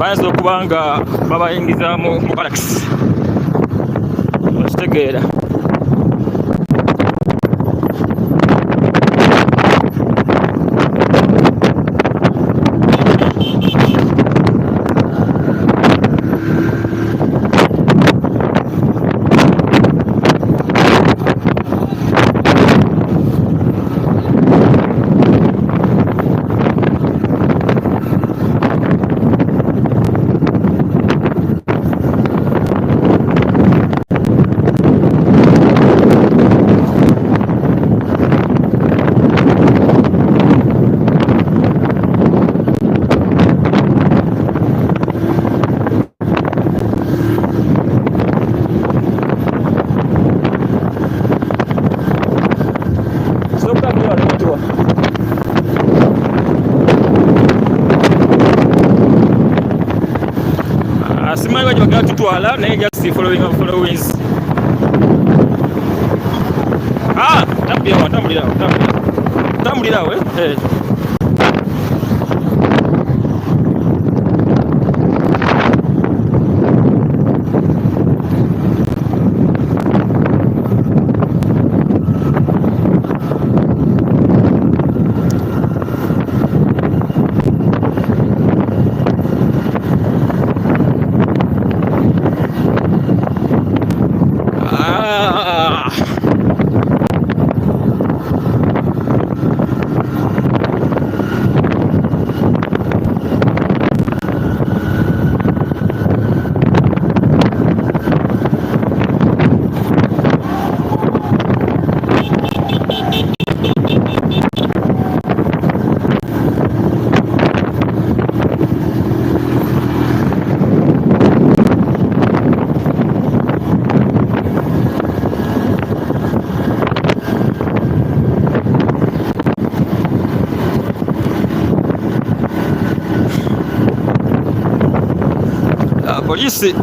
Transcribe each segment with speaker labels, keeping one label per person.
Speaker 1: bayinza okuba nga babayingizaamu mu barracks okitegeera. Simanyi bajja bagenda tutwala naye just following followings. Tambulirawo polisi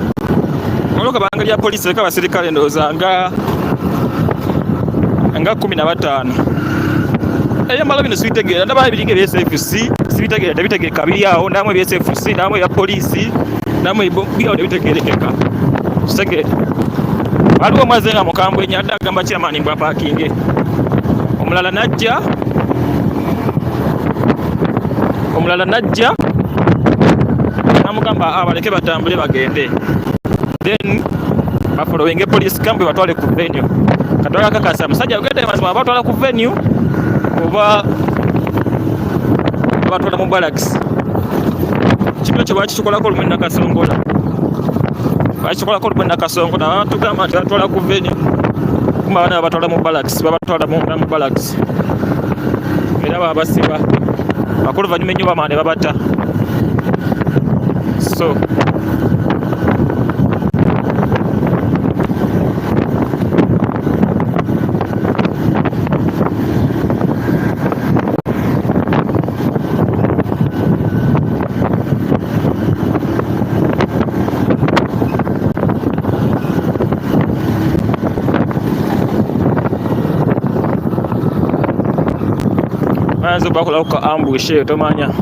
Speaker 1: oloka banga lya polisi leka basirikale ndowooza nga 15 eyambala bino sibitegeera ndaba ebiringa ebySFC sibitegeera tebitegeereka biri awo namwe ebySFC namwe ebya polisi namwe byawo tebitegeerekeka kitegeera. Waliwo omwaze nga mukambwe ennyadde agamba chairman mbwa parking omulala najja namugamba abaleke batambule bagende then bafolowinge police camp batwale ku venue katwala kakasa musajja agende mazima batwala ku venue oba batwala mu barracks. Kino kye bakitukolako olumu nakasongola bakitukolako olumu nakasongola batugamba nti batwala ku venue kumba bana batwala mu barracks babatwala mu barracks era babasiba bakulu vanyuma ennyo bamane babata so manzo bakula ko ambush tomanya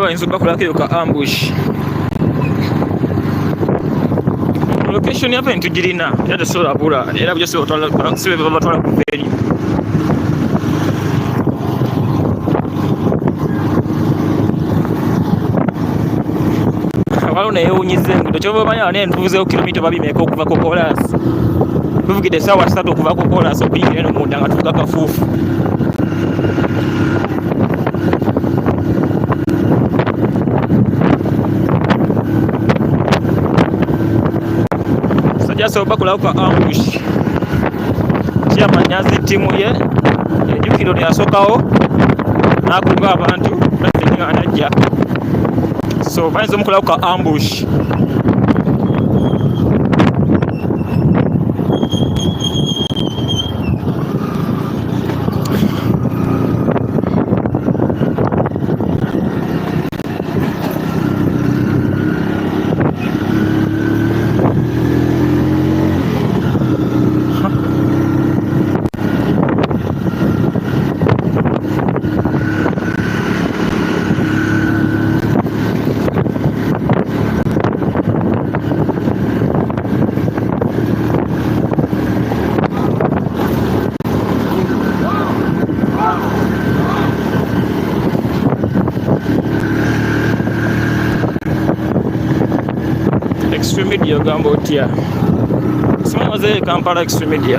Speaker 1: bayinza bakulako ka ambush. Location yapa ntugirina era tesobola bula era byose batwala ku venue. Waliwo neyewunyize ngudo kyoba banya nentuvuzeewo kilomita babimeka okuva ku Kolas tuvugidde essaawa 3 okuva ku Kolas okuyingira eno munda nga tuvuga kafuufu. Sajja bakulawo ka ambush kyamanyazi ttiimu ye ejjukiro lyasookawo n'akunga abantu nga anajja so bayinza omukulawo ka ambush. media ogamba otya? Simanyi maze Kampala extreme media.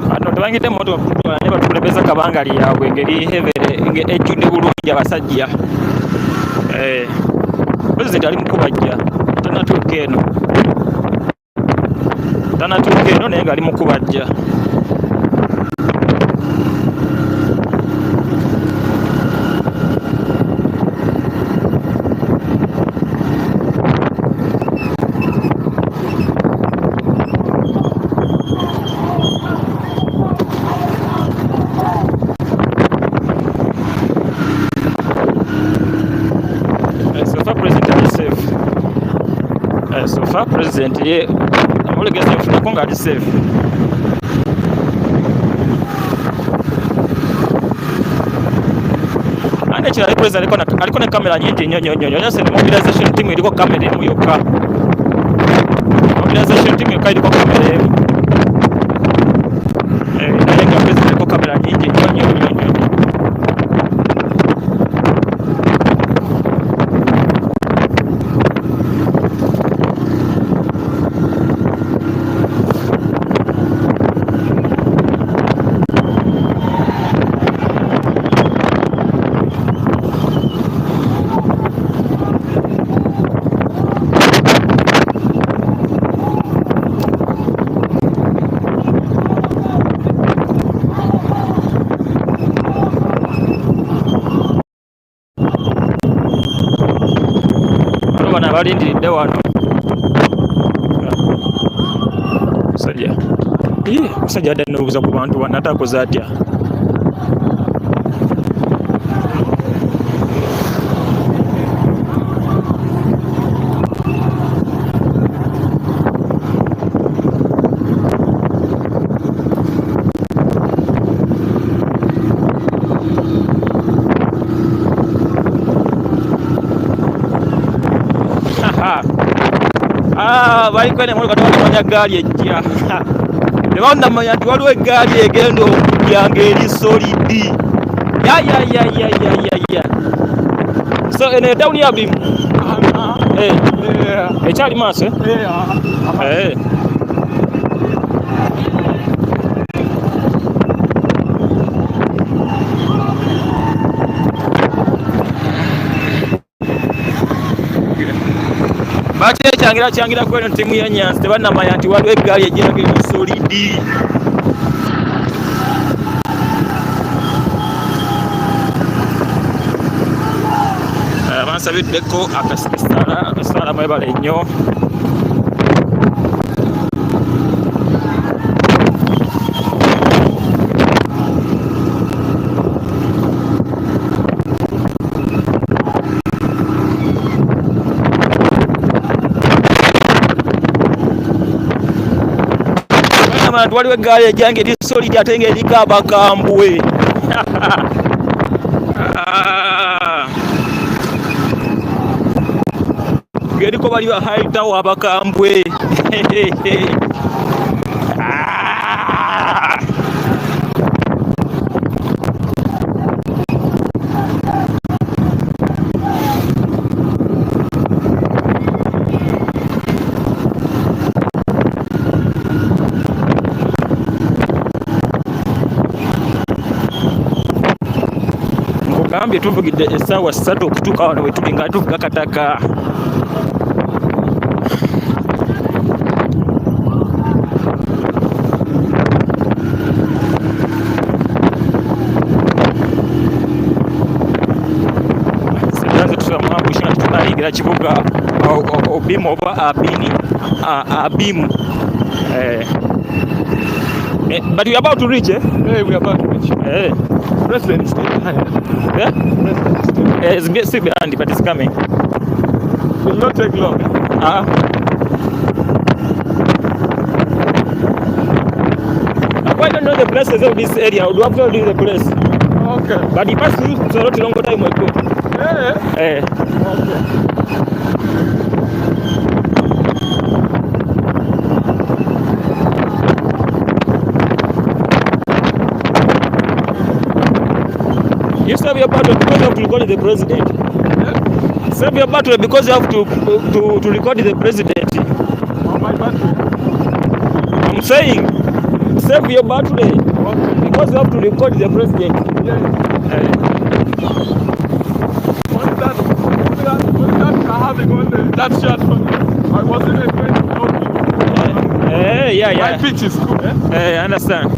Speaker 1: Ano tebangidde moto ne batulebeza kabangali yaabwe engeri hevere ejjudde bulungi abasajja. Pulezidenti ali mukubajja tanatuuka eno naye ng'ali mukubajja. So far president ye amulegeza mfunako nga ali safe. Ane kira president aliko ne kamera nyingi nnyo. Yase ne mobilization team iliko kamera emu yokka. Mobilization team yokka iliko kamera emu. Naye nga president aliko kamera nyingi nnyo. Balindiridde wano musajja adda n'obuuza ku bantu bano ate akoze atya? Bayikwene mulu katamanya gaali ejja. Tebanamanya nti waliwo eggaali egenda okujjanga eri solidi. Ya. So eno etawuni ya Abim. Ekyali maaso? Bakyangira kweno ttiimu ya Nyanzi tebannamanya nti waliwo eggaali ejjiraga eri solidi. Bansabiddeko akasaala mwebale nnyo. Waliwo eggaali ejjanga eri solidi ate ng'eriko abakambwe. Ng'eriko bali bahayitawo abakambwe. Ambye tuvugidde essaawa 3 okutuuka wano we tuli nga tuvuga kataka. Senanze tusamwambusha tunayingira kibuga Abim oba Abim. But we are about to reach, eh?
Speaker 2: Yeah, we are about to reach. President is still behind.
Speaker 1: Yeah?
Speaker 2: President is still behind.
Speaker 1: It's still behind, but it's coming.
Speaker 2: It will not take long.
Speaker 1: I don't know the places of this area. I would have to do the place.
Speaker 2: Okay.
Speaker 1: But he passed through so not long time ago.
Speaker 2: Yeah. Okay.
Speaker 1: You serve your battle because you have to record the president. Yeah? Serve your battle because you have to record the president.
Speaker 2: My battery.
Speaker 1: I'm saying, serve your battle because you have to record the president.
Speaker 2: Yeah. When that having on that shot, I wasn't afraid to talk.
Speaker 1: Yeah.
Speaker 2: My pitch is cool.
Speaker 1: I understand.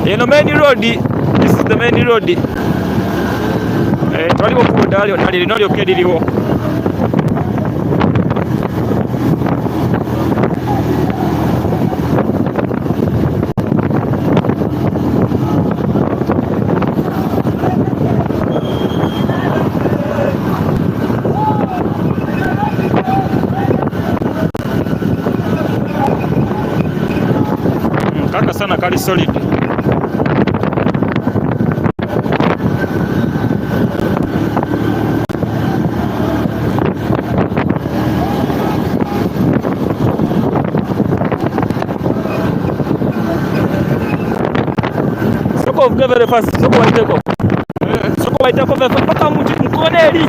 Speaker 1: You know, main road. This is the main road. Twaliwo kudalyo nalyo kediriwo. Kaka sana kali solid. Very fast. Soko waiteko. Soko waiteko mpaka mkoneli.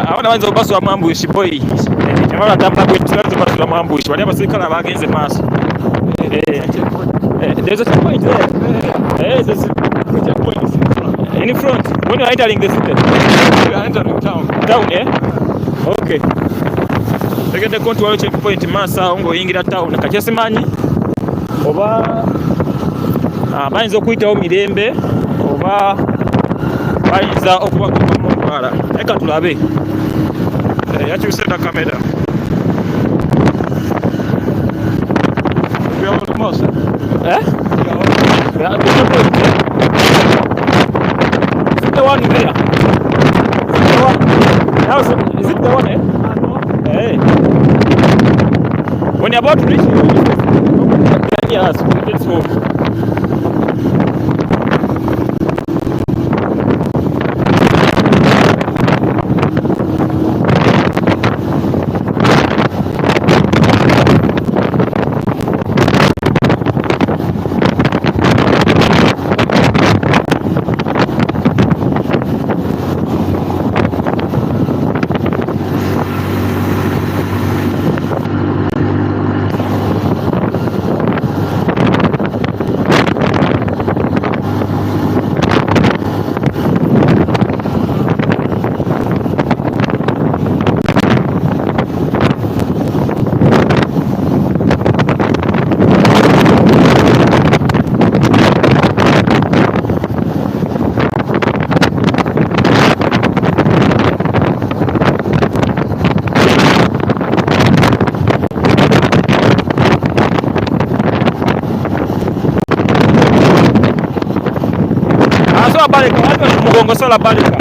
Speaker 1: Abana banza baswa mambushi boy. Nyamara tamna kwetirazo baswa mambushi. Bali abasirikala bagenze maso. There's a checkpoint there. There's a checkpoint in front. When you're entering the city. You are entering town. Town, Okay. Tegede kontu walo checkpoint masa ngo yingira town. Kachesimanyi. Oba bayinza okuyitawo mirembe oba bayinza okubakuba mu ntwala. Eka tulabe. Yakyuse na kamera. We are almost. We are almost. Is it the one there? Is it the one? Is it the one? Hey. When you're about to reach it, yes, let's go. Balika, watu ni mgongo sola balika.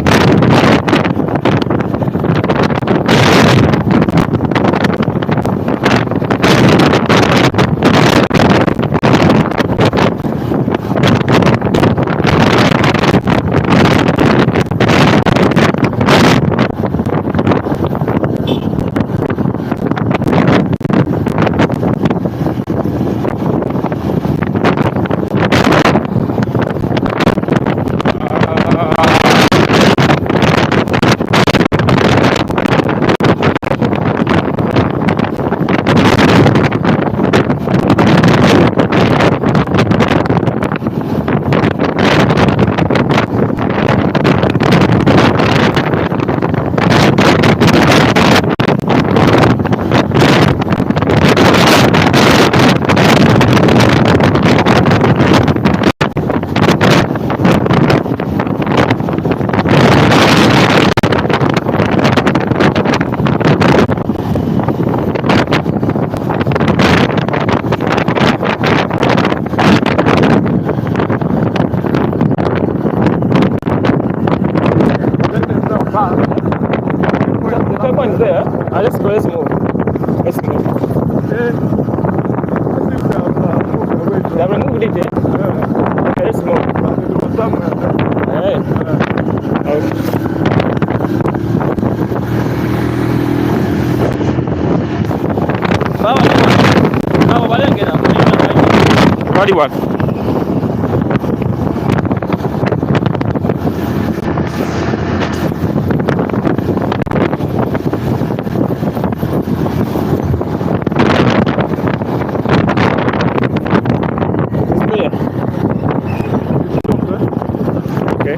Speaker 1: is there. Let's go. Let's move. Let's move. They have removed it. Okay, let's move. Hey. Okay. Ready one. Okay.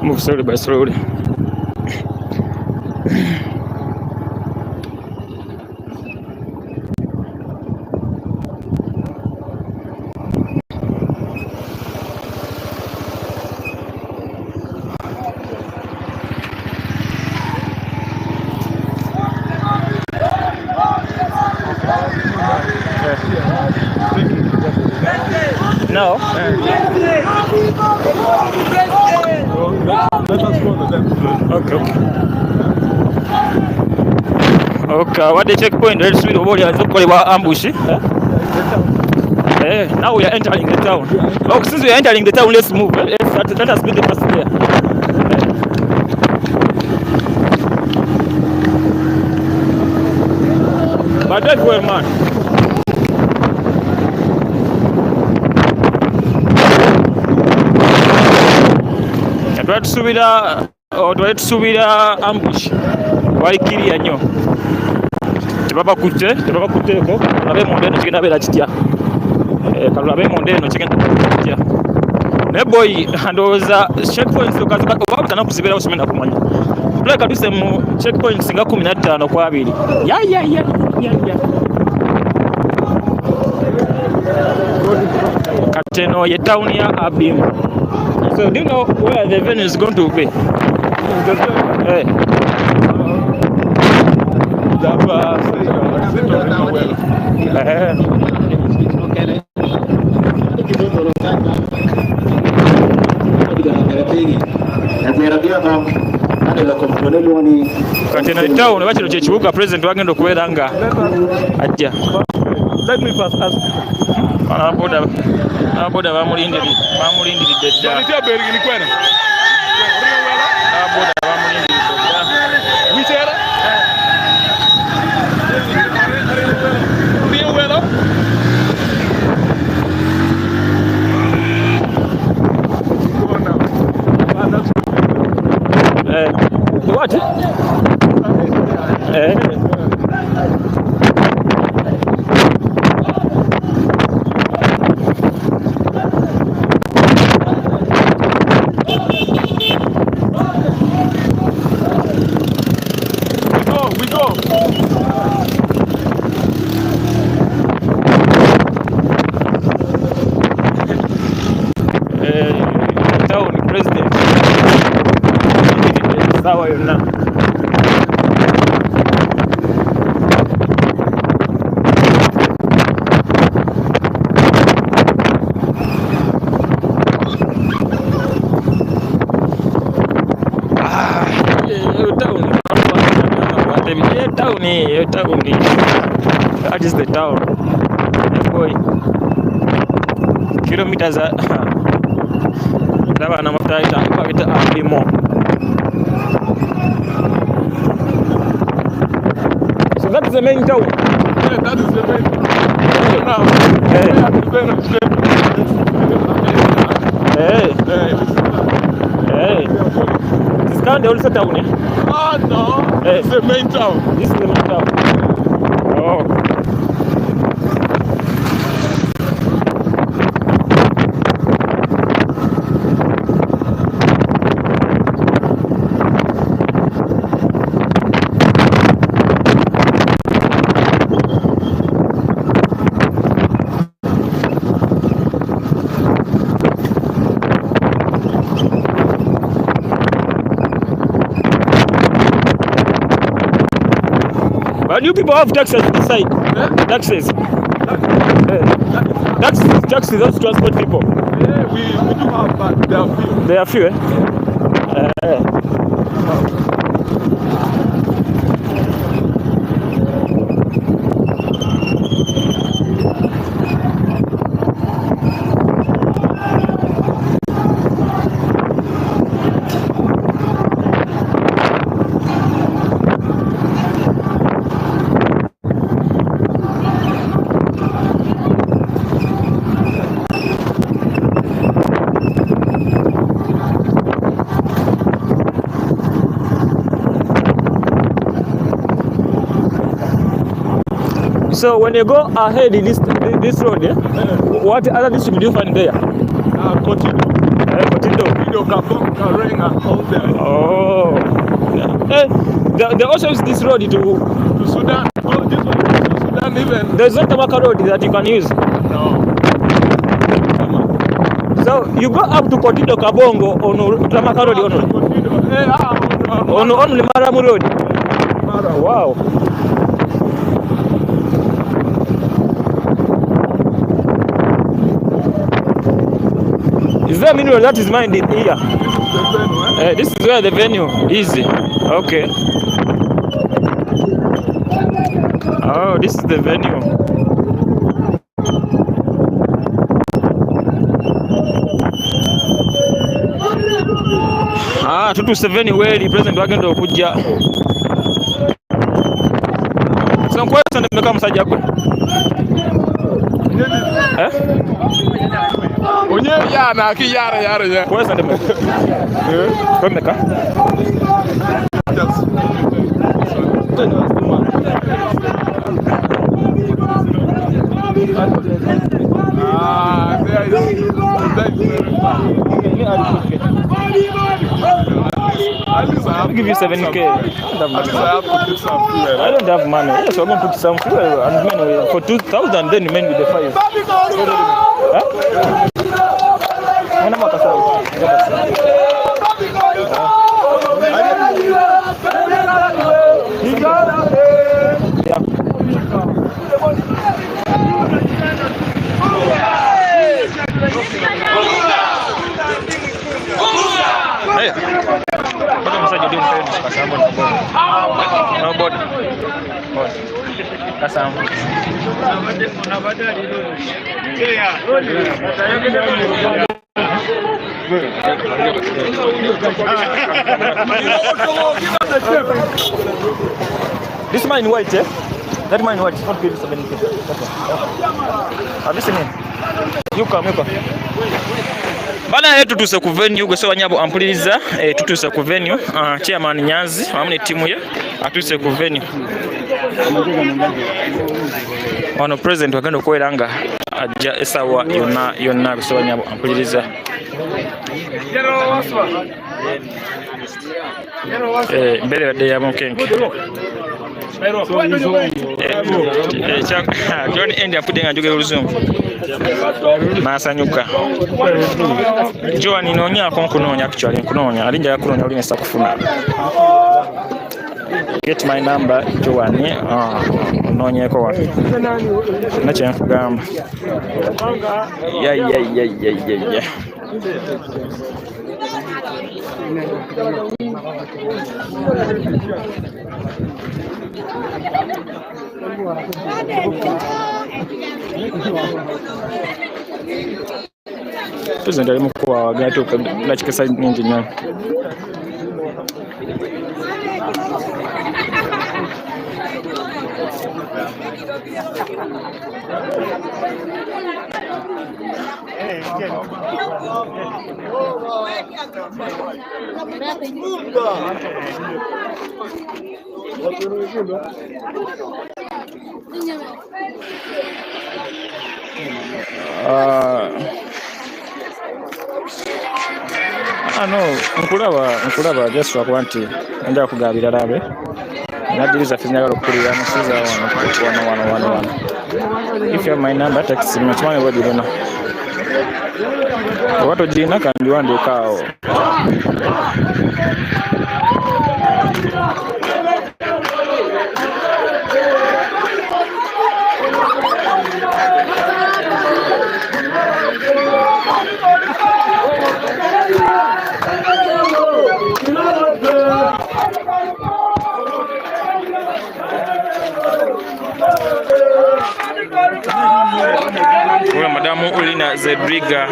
Speaker 1: Move slowly by slowly. No.
Speaker 2: Let us follow them.
Speaker 1: Okay. Okay. What the checkpoint? Let's see the body has got ambush. Now we are entering the town. Oh, since we are entering the town, let's move. Let us be the first there. But that's well, man. Twatusuubira ambush walikiriya nnyo tebabakuteeko kalabe munda eno kigenda beera kitya kalabe munda eno kigenda kitya naye boy ndowooza checkpoints okazibakobabutana kuzibeerawo simenda kumanya tuleka tuse mu checkpoints nga 15 ku 2 kati eno ye town ya Abim. So do you know where the venue is going to be? Hey. Kati eno town oba kino kyekibuga president wagenda okubeera nga ajja.
Speaker 2: Let me first ask.
Speaker 1: Aboda bamulindiridde dda. What?
Speaker 2: We go.
Speaker 1: Town president. Sawa yonna. Town. That is the town. Boy. Kilometers are Abim. So that is the main town.
Speaker 2: Yeah, that is the main town.
Speaker 1: This kind of also town,
Speaker 2: no. It's the main town.
Speaker 1: This is the main town. Oh. But you people have taxes on the side.
Speaker 2: Yeah?
Speaker 1: Taxes. That's taxi, those transport people.
Speaker 2: Yeah, we do have, but they are few.
Speaker 1: They are few, So when you go ahead in this road, what other district do you find there?
Speaker 2: Kotindo. Kotindo, Kapong, Karenga, all there.
Speaker 1: Oh. They also use this road to
Speaker 2: Sudan. Oh, this one to Sudan even.
Speaker 1: There's not a Tamaka road that you can use.
Speaker 2: No.
Speaker 1: So you go up to Kotindo Kabongo on Tamaka road only. On only Maramu road. Wow. Is there a mineral that is mined in here? This is where the venue is. Okay. Oh, this is the venue. Tutu is the venue where the president wagenda okujja. So kwa sasa nimeka msaji hapo.
Speaker 2: Onye yana ki yara ya.
Speaker 1: Kwa sasa nimeka. Kwa nimeka. I'll give you 7K. I don't have money. Yes, I'm going to put some fuel and money for 2,000, then remain with the 5. This man in white, That man in white, not good. 7K. Have you seen him? You come. Bana yetu tutuse ku venue gwe Sewanyabo ampuliriza tutuse ku venue chairman Nyanzi amune timu ye atuse ku venue ono president wagenda okweranga ajja esawa yonna Sewanyabo ampuliriza mbere badde ya mukenke John Endi apudde njogera oluzungu nasanyuka Joan inonyaako nkunoonya actually nkunoonya alinja yakunoonya oli nesa kufuna get my number Joan onoonyeeko wano nakye nkugamba ya President ali mukuwa wagatu nakikesa nyingi nnyo nkulaba just lwakuba nti njagala kugabira labe nadiriza ffe njagala okukulira musiza wano if you have my number text me kimanye bwegirina oba togirina kandi wandiika awo Madamu Ulina Zedriga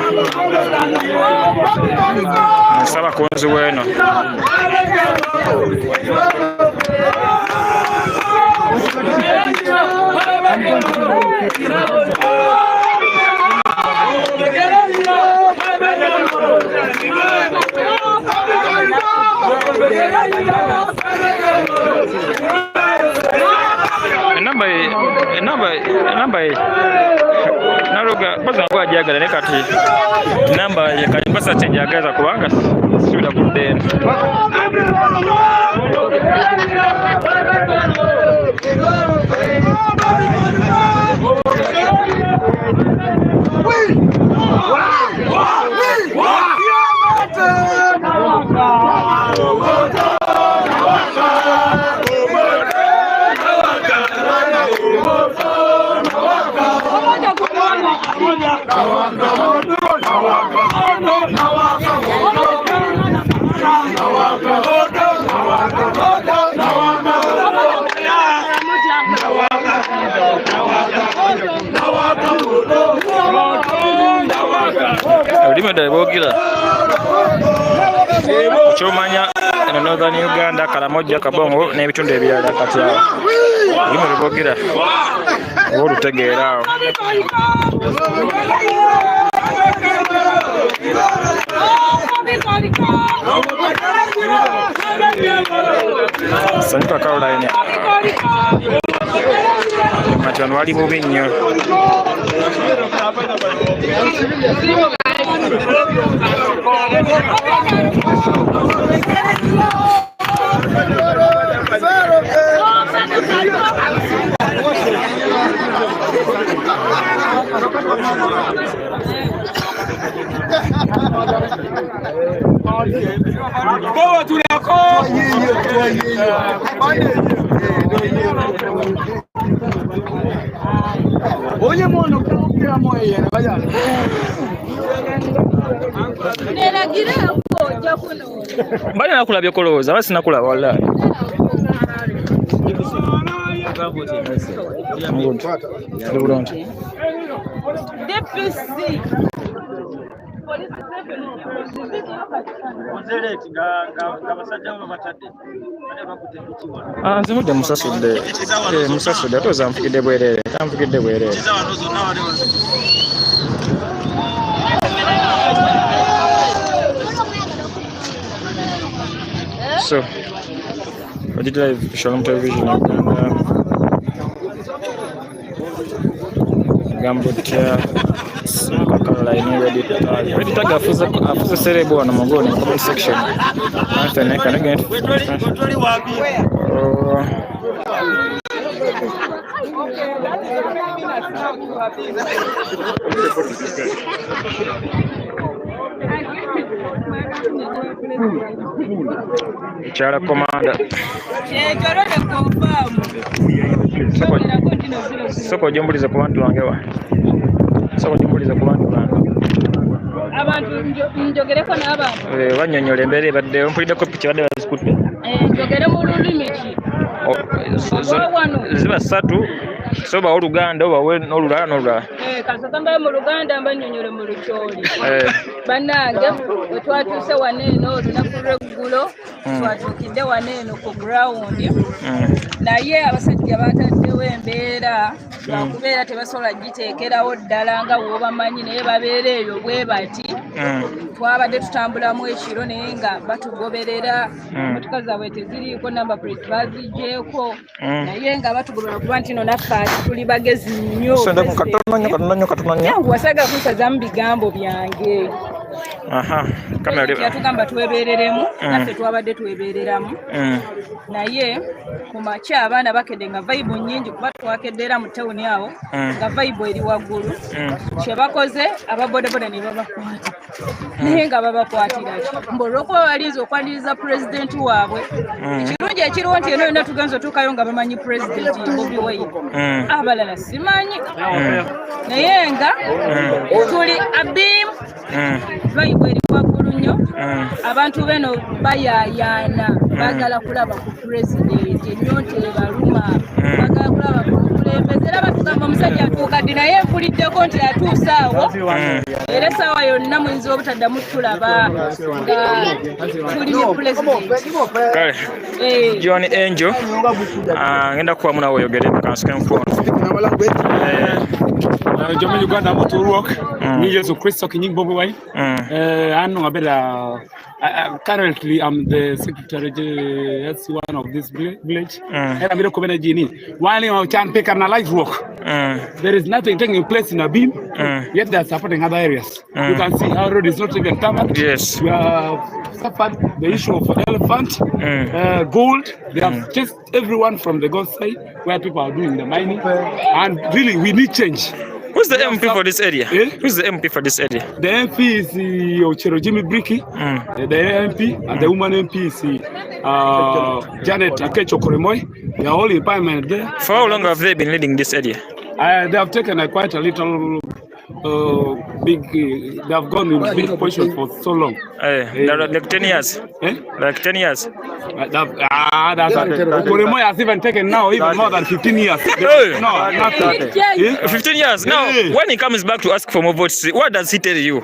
Speaker 1: nsaba kunzi weno Enamba naruga baza ngo ajagala ne kati namba ye kali basa change agaza kubanga sibira kudeni Ulimeda bogila chomanya eno Northern Uganda Karamoja Kabongo n'ebitundu ebirala kati awo ulimeda bogila olutegeeraawo Sanyuka Caroline Machano wali bubi nnyo
Speaker 2: Oye mono kira moye vaya.
Speaker 3: Nera gira ko jakuno.
Speaker 1: Bali nakulabye kolooza basi nakulaba wala.
Speaker 3: DPC.
Speaker 1: Nze mudde musasudde musasudde atoza nfugidde bwerere tanfugidde bwerere so Digital live Shalom Television Gambutya Caroline ready tag afuza serebo wana mongoni comment section after can again Chala commander soko jumbuliza ku bantu bange wa soko jumbuliza ku bantu bange
Speaker 3: abantu njogereko n'abantu
Speaker 1: banyonyola embeera ebadde mpulideko piki badde bazikutte
Speaker 3: njogere mu lulimi ki
Speaker 1: ziba ssatu so bawo Oluganda obawe n'olulala n'olulala
Speaker 3: kasakamba mu Luganda mbanyonyole mu Lukyoli bannange bwe twatuuse waneeno olunaku lw'eggulo twatukidde waneeno ku ground naye abasajja bataddewo embeera lwakubeera tebasobola giteekerawo ddala nga bw'obamanyi naye babeera eyo bwe bati twabadde tutambulamu ekiro naye nga batugoberera motoka zaabwe teziriiko namba plate bazigyeko naye nga batugoberera kuba nti no naffe tuli bagezi nnyo wasaga kusazamu bigambo byange yatugamba twebereremu naffe twabadde twebereramu naye ku makya abaana bakedde nga vayibu nnyingi kuba twakeddera mu tawuni awo nga vayibu eri waggulu kyebakoze ababodaboda ne babakwata naye nga babakwatira mbu olw'okuba balinza okwaniriza pulezidenti waabwe ekirungi ekiriwo nti eno yonna tugenza otuukayo nga bamanyi pulezidenti Bobi Wine abalala simanyi naye nga tuli Abim vayibu eri waggulu nnyo abantu beno bayayaana baagala kulaba ku pulezidenti ennyo nti ebaluma baagala kulaba ku mukulembeze era kugamba omusajja atuukadde naye mpuliddeko nti atuusaawo era essaawa yonna muyinza obutaddamu tulaba nga tuli ne pulezidenti.
Speaker 1: Kale John Angel ngenda kuba muna oyogere kansuke mkono
Speaker 2: Jomo Uganda moto work ni Yesu Kristo kinyingi Bobi Wine anu abela currently I'm the secretary that's one of this village and I'm going to while you can pick and life work there is nothing taking place in Abim yet they're supporting other areas. You can see our road is not even tarmac.
Speaker 1: Yes,
Speaker 2: we have suffered the issue of elephant gold. They have chased everyone from the Gulf side where people are doing the mining and really we need change.
Speaker 1: Who's the MP for this area? Who's the MP for this area?
Speaker 2: The MP is Ochero Jimmy Bricky, the MP, and the woman MP is Janet Akecho Koremoy. They are all in parliament there.
Speaker 1: For how long have they been leading this area?
Speaker 2: They have taken quite a little big. They have gone in big position for so long.
Speaker 1: Like 10 years. Like 10 years.
Speaker 2: Koremoy has even taken now even more than 15 years. No, not
Speaker 1: 15 years. Now, when he comes back to ask for more votes, what does he tell you?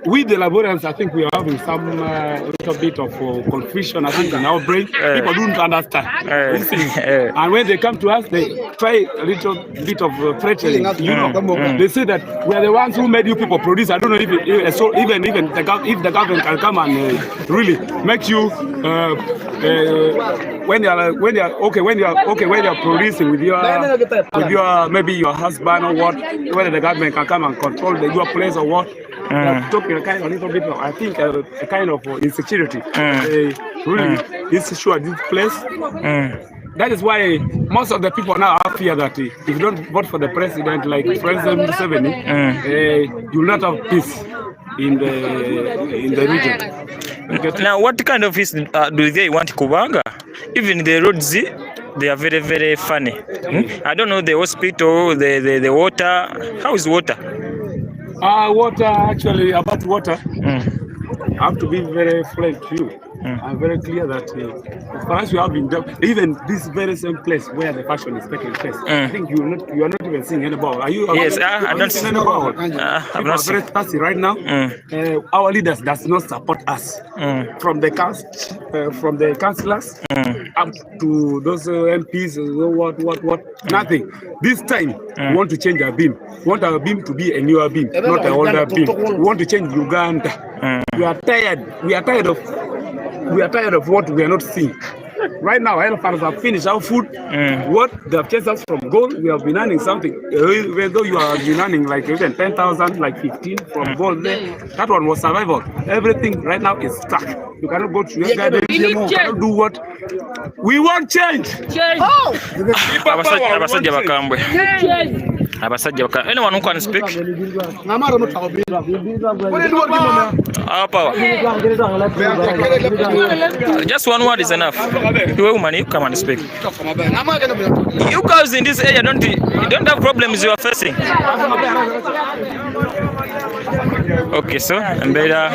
Speaker 2: We the Labourians, I think we are having some little bit of confusion. I think in our brain, people don't understand. And when they come to us, they try a little bit of threatening. You know, they say that we are the ones who made you people produce. I don't know if even if the government can come and really make you when you are producing with your maybe your husband or what, whether the government can come and control your place or what. Talking a kind of little bit of, I think a kind of insecurity. Really insecure this place. That is why most of the people now are fear that if you don't vote for the president like President Museveni, you will not have peace in the region.
Speaker 1: Now, what kind of peace do they want Kubanga? Even the roads, they are very, very funny. I don't know the hospital, the water. How is water?
Speaker 2: Water, actually, about water, I have to be very frank to you. I'm very clear that as far as you have been done, even this very same place where the fashion is taking place, I think you are not even seeing any ball. Are you?
Speaker 1: Yes, I don't see any ball. I'm not
Speaker 2: very thirsty right now. Our leaders does not support us from the councillors up to those MPs. What? Nothing. This time we want to change our beam. We want our beam to be a newer beam, not an older beam. We want to change Uganda. We are tired. We are tired of what we are not seeing. Right now, elephants have finished our food. What they have chased us from gold, we have been earning something. Even though you have been earning like even 10,000, like 15 from gold there, that one was survival. Everything right now is stuck. You cannot go to your garden. You cannot do what? We want change.
Speaker 1: Anyone who can speak? Power. Just one word is enough. Woman, you come and speak. You guys in this area don't have problems you are facing. Okay, so and better.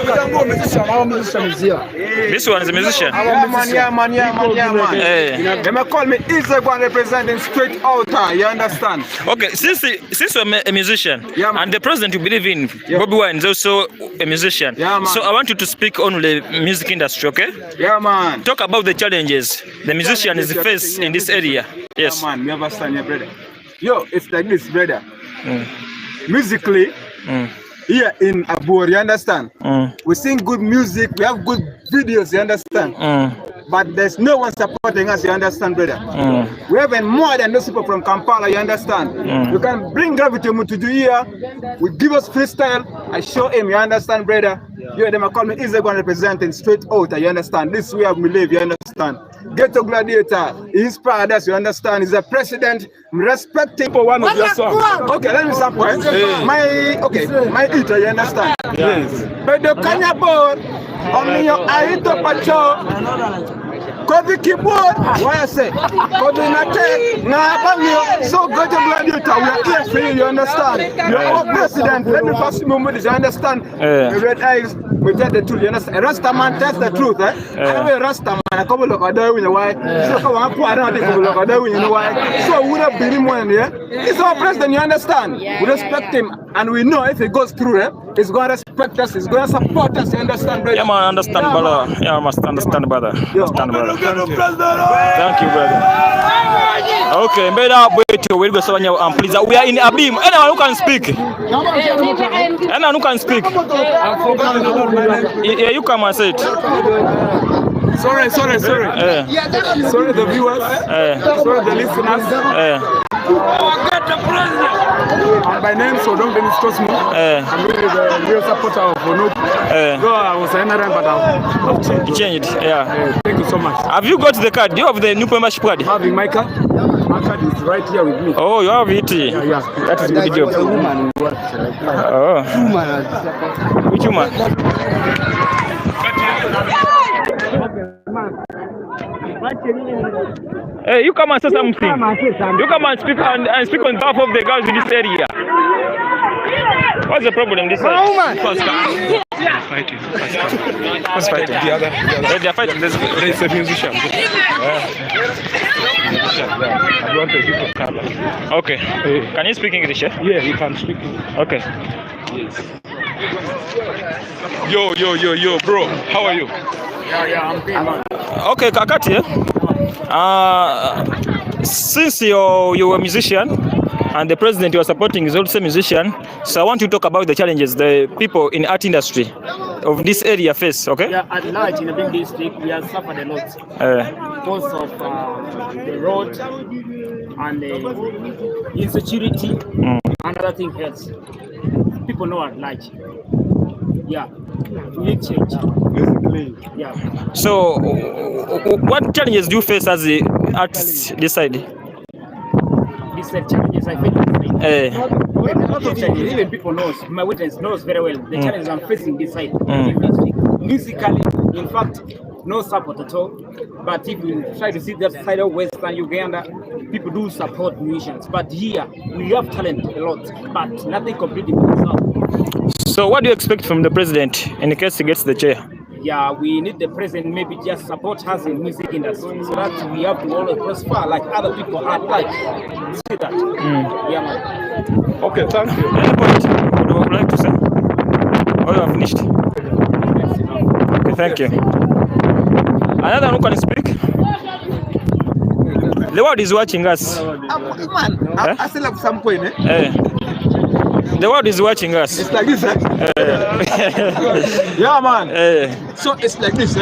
Speaker 1: This one is a musician.
Speaker 4: Yeah, man. They may call me Instagram representing straight out. You understand?
Speaker 1: Okay, since you're a musician, and the president you believe in, Bobi Wine, is also a musician. So I want you to speak on the music industry, okay?
Speaker 4: Yeah, man.
Speaker 1: Talk about the challenges the musician is facing in this area. Yes.
Speaker 4: Yeah, man. You understand, brother? Yo, it's like this, brother. Musically, here in Abur, you understand? We sing good music, we have good videos, you understand? But there's no one supporting us, you understand, brother? We have more than those people from Kampala, you understand? You can bring Gravity to do here, we give us freestyle, I show him, you understand, brother? You them call me Instagram representing straight out, you understand? This way we live, you understand? Ghetto Gladiator, he inspired us, you understand? He's a president, respecting for one of your songs. Okay, let me sample. My eater, you understand? Yes. But the Kanya board, on your Aito Pacho. Cause the keyboard, why I say? Cause the nate, so go to Gladiator, we are here for you, you understand? You're our president, let me pass you moment, you understand? The red eyes, we tell the truth, you understand? A Rasta man tells the truth, eh? I know a Rasta man, a couple of other you know why? So come on, I don't think couple of other you know why? So we don't beat him one, yeah? He's our president, you understand? We respect him, and we know if he goes through, he's going to respect us, he's going to support us, you understand, brother?
Speaker 1: Yeah, man, understand, brother. Yeah, I must understand, brother. Understand, brother. Thank you, brother. Okay, better wait. We'll go so please. We are in Abim. Anyone who can speak? Anyone who can speak? Yeah, you come and say it.
Speaker 2: Sorry. Sorry, the viewers. Sorry, the listeners. And by name, so don't discuss me. I'm really the real supporter of Bono. Though I was an NRM, but I've changed.
Speaker 1: Changed, yeah.
Speaker 2: Thank you so much.
Speaker 1: Have you got the card? Do you have the new membership card?
Speaker 2: I'm having my card. My card is right here with me.
Speaker 1: Oh, you have it?
Speaker 2: Yeah.
Speaker 1: That is a good job. Oh. Which woman? Hey, you come and say something. You come and speak and speak on behalf of the girls in this area. What's the problem this side?
Speaker 2: Fighting. What's fighting? The other.
Speaker 1: They are fighting.
Speaker 2: There is a musician.
Speaker 1: Okay. Can you speak English?
Speaker 2: Yeah, you can speak English.
Speaker 1: Okay.
Speaker 2: Yes. Yo, bro. How are you? Yeah, I'm good, man.
Speaker 1: Okay, Kakati. Since you're a musician and the president you are supporting is also a musician, so I want to talk about the challenges the people in art industry of this area face. Okay?
Speaker 5: Yeah, at large in the big district, we have suffered a lot because of the road and the insecurity and other things else. People know at large. Yeah, we need change. Yeah.
Speaker 1: So, what challenges do you face as the artists this side?
Speaker 5: These challenges I face. Even people knows, my witness knows very well the challenges I'm facing this side. Musically, in fact, no support at all. But if you try to see that side of Western Uganda, people do support musicians. But here, we have talent a lot, but nothing completely moves up.
Speaker 1: So what do you expect from the president in case he gets the chair?
Speaker 5: Yeah, we need the president maybe just support us in music industry so that we have to always prosper like other people are like. See that? Yeah, man.
Speaker 2: Okay, thank you.
Speaker 1: Any point would you like to say? Oh, you have finished? Okay, thank you. Another one who can speak? The world is watching us.
Speaker 4: I still have some point,
Speaker 1: The world is watching us.
Speaker 4: It's like this, Yeah, man. So it's like this,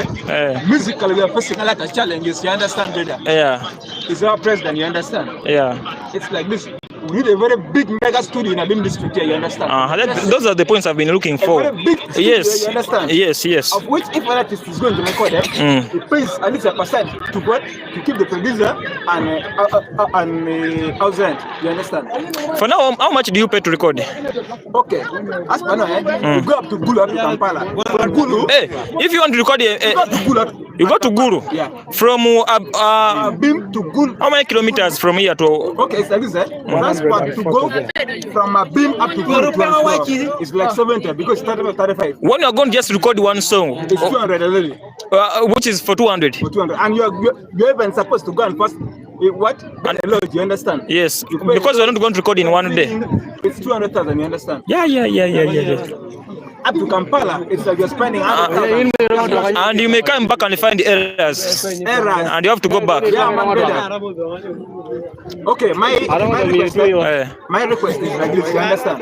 Speaker 4: Musically, we are facing a lot of challenges, you understand, brother?
Speaker 1: Yeah.
Speaker 4: It's our president, you understand?
Speaker 1: Yeah.
Speaker 4: It's like this. We need a very big mega studio in Abim district here, you understand?
Speaker 1: Those are the points I've been looking for.
Speaker 4: A very big studio,
Speaker 1: yes.
Speaker 4: You understand?
Speaker 1: Yes.
Speaker 4: Of which, if an artist is going to record it, it pays at least 1% to what? To keep the producer and house rent, you understand?
Speaker 1: For now, how much do you pay to record?
Speaker 4: Okay. As per now, you go up to Gulu, up to Kampala. From Gulu,
Speaker 1: if you want to record you go to Gulu.
Speaker 4: Yeah.
Speaker 1: From
Speaker 4: Abim to Gulu.
Speaker 1: How many kilometers from here to?
Speaker 4: Okay, it's like this, Transport to go from Abim up to Gulu it's like 70 because it's 35.
Speaker 1: When you are going to just record one song,
Speaker 4: it's 200 already.
Speaker 1: Which is for 200.
Speaker 4: For 200, and you're even supposed to go and first what? And a lot, you understand?
Speaker 1: Yes, because we're not going to record in one day.
Speaker 4: It's 200,000, you understand?
Speaker 1: Yeah.
Speaker 4: Up to Kampala, it's like you're spending 100,000.
Speaker 1: And you may come back and find errors. And you have to go back.
Speaker 4: Yeah, man, okay, my request is like this, you understand?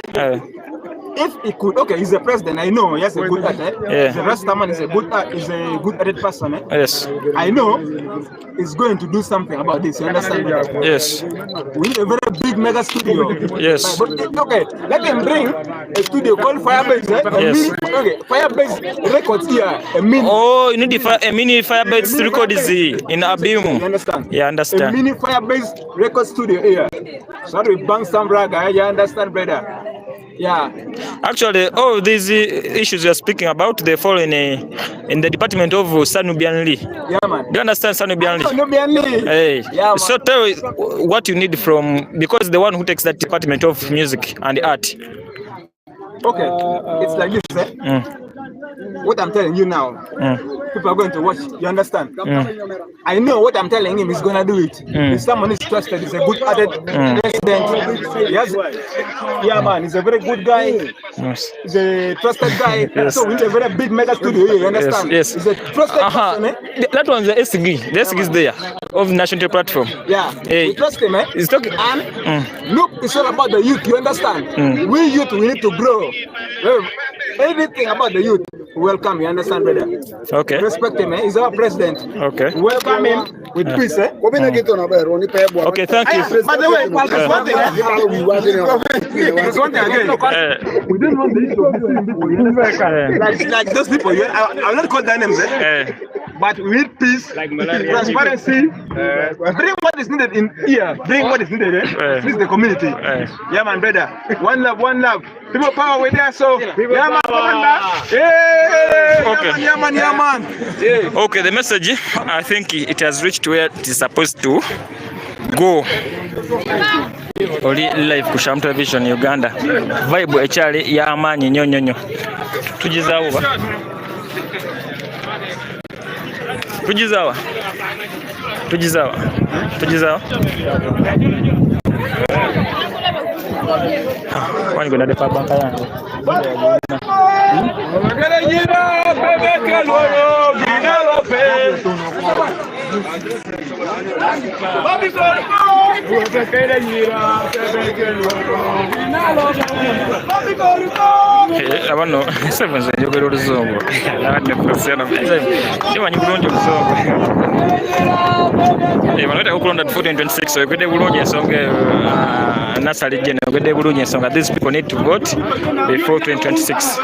Speaker 4: If he could, okay, he's the president. I know he has a good heart. The Rasta man is a good hearted person.
Speaker 1: Yes.
Speaker 4: I know he's going to do something about this. You understand?
Speaker 1: Yes.
Speaker 4: We need a very big mega studio.
Speaker 1: Yes.
Speaker 4: Okay, let him bring a studio called Firebase.
Speaker 1: Yes.
Speaker 4: Okay, Firebase Records here. A mini.
Speaker 1: Oh, you need a mini Firebase record is in Abim.
Speaker 4: You understand?
Speaker 1: Yeah, understand.
Speaker 4: A mini Firebase record studio here. So we bang some raga. You understand, brother? Yeah.
Speaker 1: Actually, all these issues you are speaking about, they fall in the department of Sanubian Lee.
Speaker 4: Yeah, man.
Speaker 1: Do you understand Sanubian Lee?
Speaker 4: Sanubian Lee.
Speaker 1: Hey.
Speaker 4: Yeah,
Speaker 1: so tell what you need from, because the one who takes that department of music and art.
Speaker 4: Okay, it's like this, eh? What I'm telling you now, people are going to watch. You understand? I know what I'm telling him is gonna do it. If someone is trusted, he's a good added president. Yes, yeah, man, he's a very good guy.
Speaker 1: Yes.
Speaker 4: He's a trusted guy. Yes. So he's a very big mega studio here. You understand?
Speaker 1: Yes.
Speaker 4: He's a trusted person, eh?
Speaker 1: That one's the SG. The SG is there of national platform.
Speaker 4: Yeah.
Speaker 1: Hey.
Speaker 4: We trust him, eh?
Speaker 1: He's talking.
Speaker 4: And look, it's all about the youth. You understand? We youth, we need to grow. Anything about the youth, welcome. You understand, brother?
Speaker 1: Okay.
Speaker 4: Respect him, eh? He's our president.
Speaker 1: Okay.
Speaker 4: Welcome him with peace, eh?
Speaker 1: Okay, thank you.
Speaker 4: By the way, there's one thing. There's one thing again. We didn't want the issue of like those people. I'll not call their names, eh? But we need peace, transparency. Bring what is needed in here. Bring what is needed, eh? This is the community. Yeah, man, brother. One love, one love. People power with there, so yeah, man,
Speaker 1: okay.
Speaker 4: Yeah, man, yeah, man. Yeah.
Speaker 1: Okay, the message, I think it has reached where it is supposed to go. Oli live ku Sham Television Uganda. Vibe echali ya amani nyonyonyo. Tujizawa. Tujizawa. Tujizawa. Tujizawa. Kwani kuna depa banka yangu. Abano sevenze njogera oluzungu. Nabadde kusena. Nimanyi bulungi oluzungu. Bano okulonda 2026 ogedde bulungi ensonga nasali jene ogedde bulungi ensonga. These people need to vote before 2026.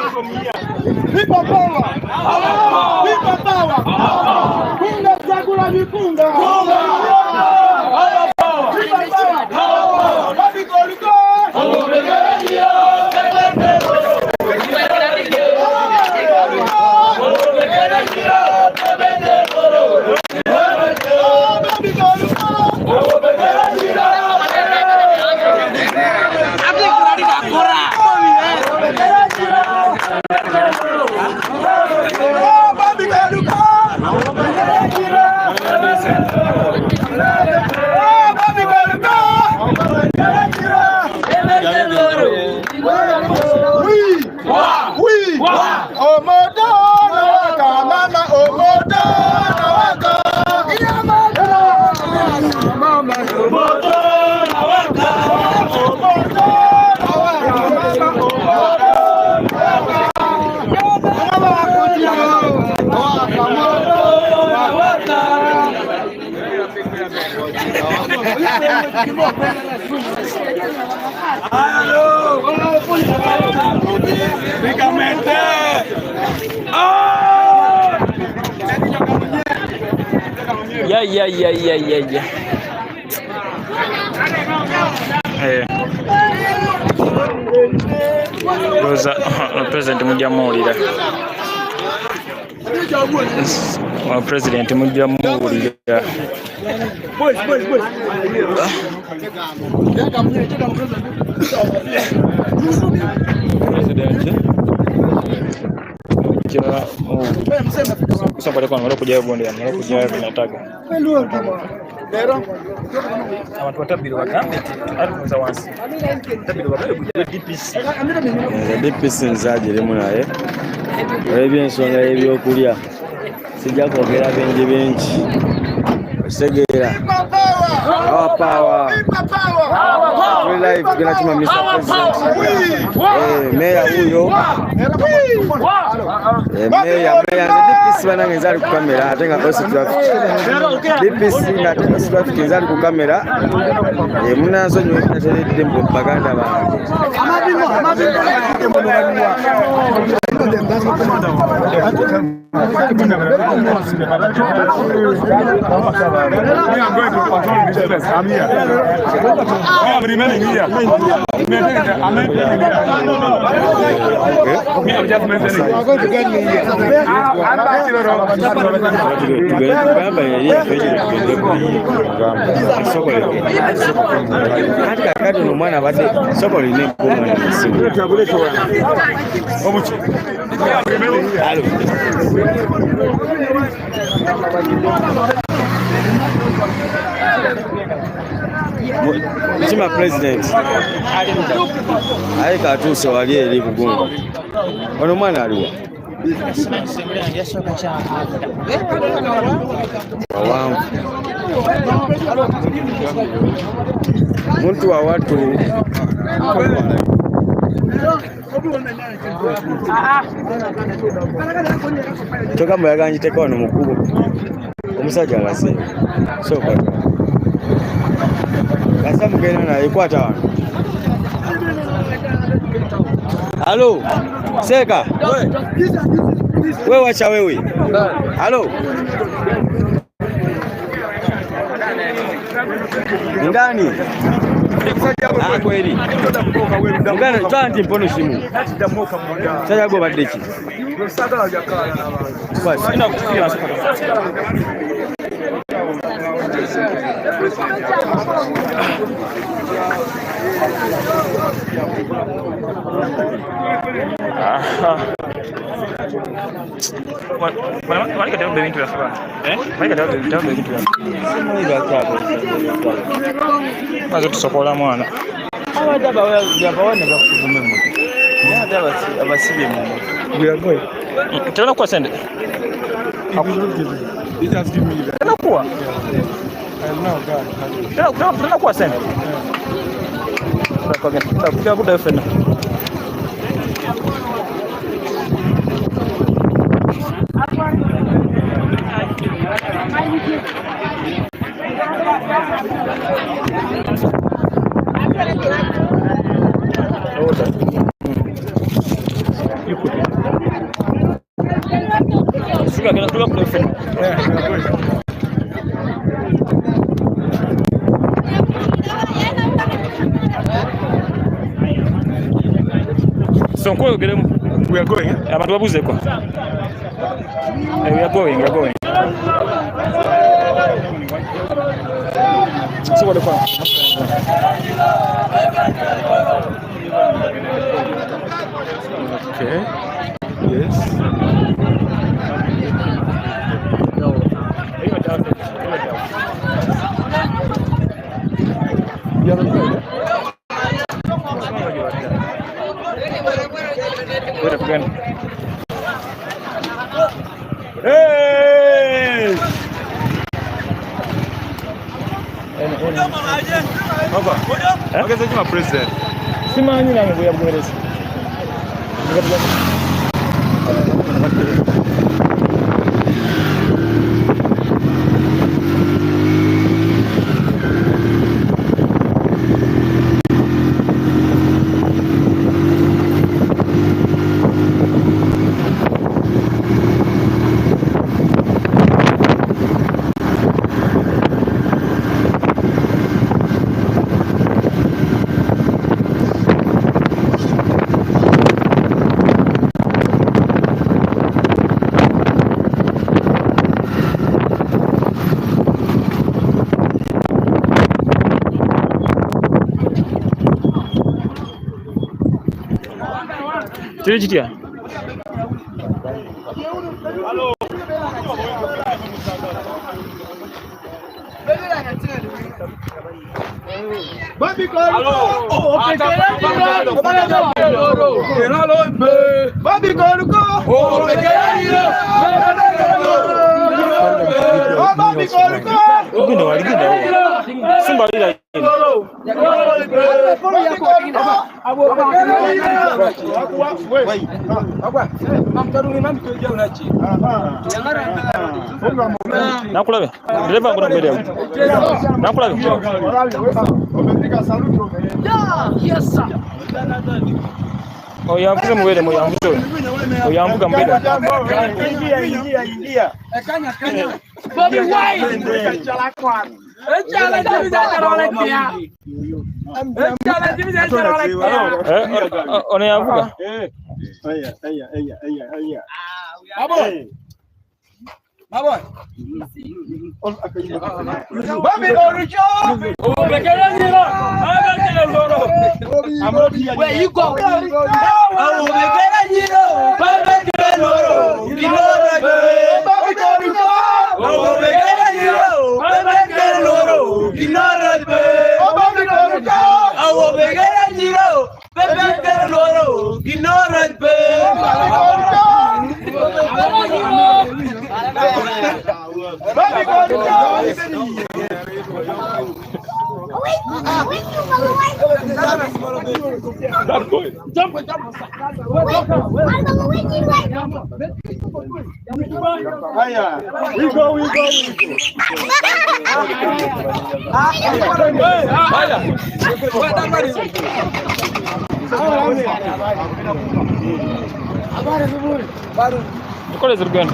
Speaker 6: People power! People power! Kunga chakula vikunga!
Speaker 1: Yeah. Rosa, President Mujamulira. President Mujamulira. Boys. Somebody come kuja bonde amara kuja vinataka. Abantu batabiri bagambe atuza wansi. Tabiri bagambe kuja DPC.
Speaker 7: DPC nzajire munaye. Ebyensonga ebyokulya. Sijja kwogera benji. Segera. Power. We live gonna chuma Mr. President. Mayor huyo. Mayor DPC bana ngenzali ku kamera atenga boss traffic. DPC na boss traffic ngenzali ku kamera. Munazo nyo na tempo baganda ba.
Speaker 2: I'm here. I'm remaining here.
Speaker 7: Mchima president aika tu sewali eri bugungu ono mwana aliwa wawangu muntu wa watu toka muyaga njiteka wano mukulu omusajja ngase soka kasa mugenda naye kwata wano. Halo Seka wewe wacha wewe. Halo ndani kweli ngana tanti mpono simu sasa go badeki basi ina kufikia sasa
Speaker 1: Wali ka dawo da mintu ya saba. Wali ka dawo da mintu ya.
Speaker 7: Ni ba ta ba.
Speaker 1: Mazo tusokola mwana.
Speaker 7: Abadaba yabawana bakuvume mu. Ya daba abasibe mu. We are going.
Speaker 1: Tena kwa sende.
Speaker 6: He just give me that.
Speaker 1: Tena kwa.
Speaker 6: And now God.
Speaker 1: Tena kwa sende. Kwa buda fena. Suka kena tulang buda fena. Sonko we are going. Abantu babuze kwa. We are going. So what the fuck?
Speaker 6: Okay. Yes.
Speaker 1: Hey!
Speaker 6: Baba, okay, so you are president.
Speaker 1: Simanyi na mbuya bwereza. Tulijitia.
Speaker 6: Bobi Koruko. Bobi Koruko. Bobi Koruko.
Speaker 1: Ugunda waligenda. Simba lila. Nakulabe. Dereva mbona mbele yako? Nakulabe.
Speaker 6: Yes sir.
Speaker 1: Oyambuka mwele moyambuka. Oyambuka mbele.
Speaker 6: Ingia. Bobi why?
Speaker 1: Ono yavuga.
Speaker 6: Bobi Orujo. Where you go?
Speaker 1: Qual é o grande?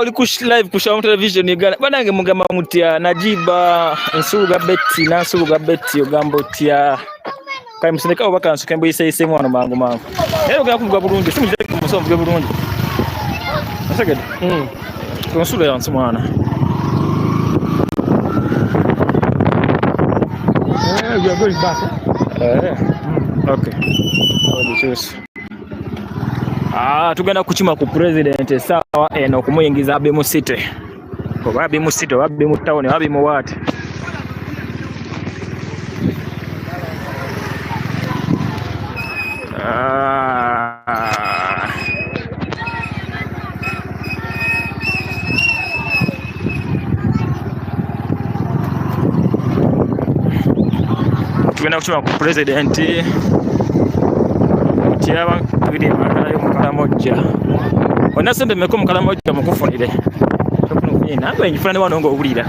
Speaker 1: Ulikush live kushamu television igana banange mugamba mutia najiba nsuga beti nansuga beti ogambo tia kai musindika obaka nsuke mbo ise mwana mangu lero ga kuvuga bulungi simuje kumusomvuge bulungi asagede konsulo yansi mwana we are going back okay choose tugenda kuchima ku president sawa eno kumuyingiza Abim City oba Abim City oba Abim Town oba Abim what tugenda kuchima ku president Tiaba kuri makala mukalamoja. Ona sembe meko mukalamoja mukufunire. Tokunufunye nangwe nyifuna ne wanongo obulira.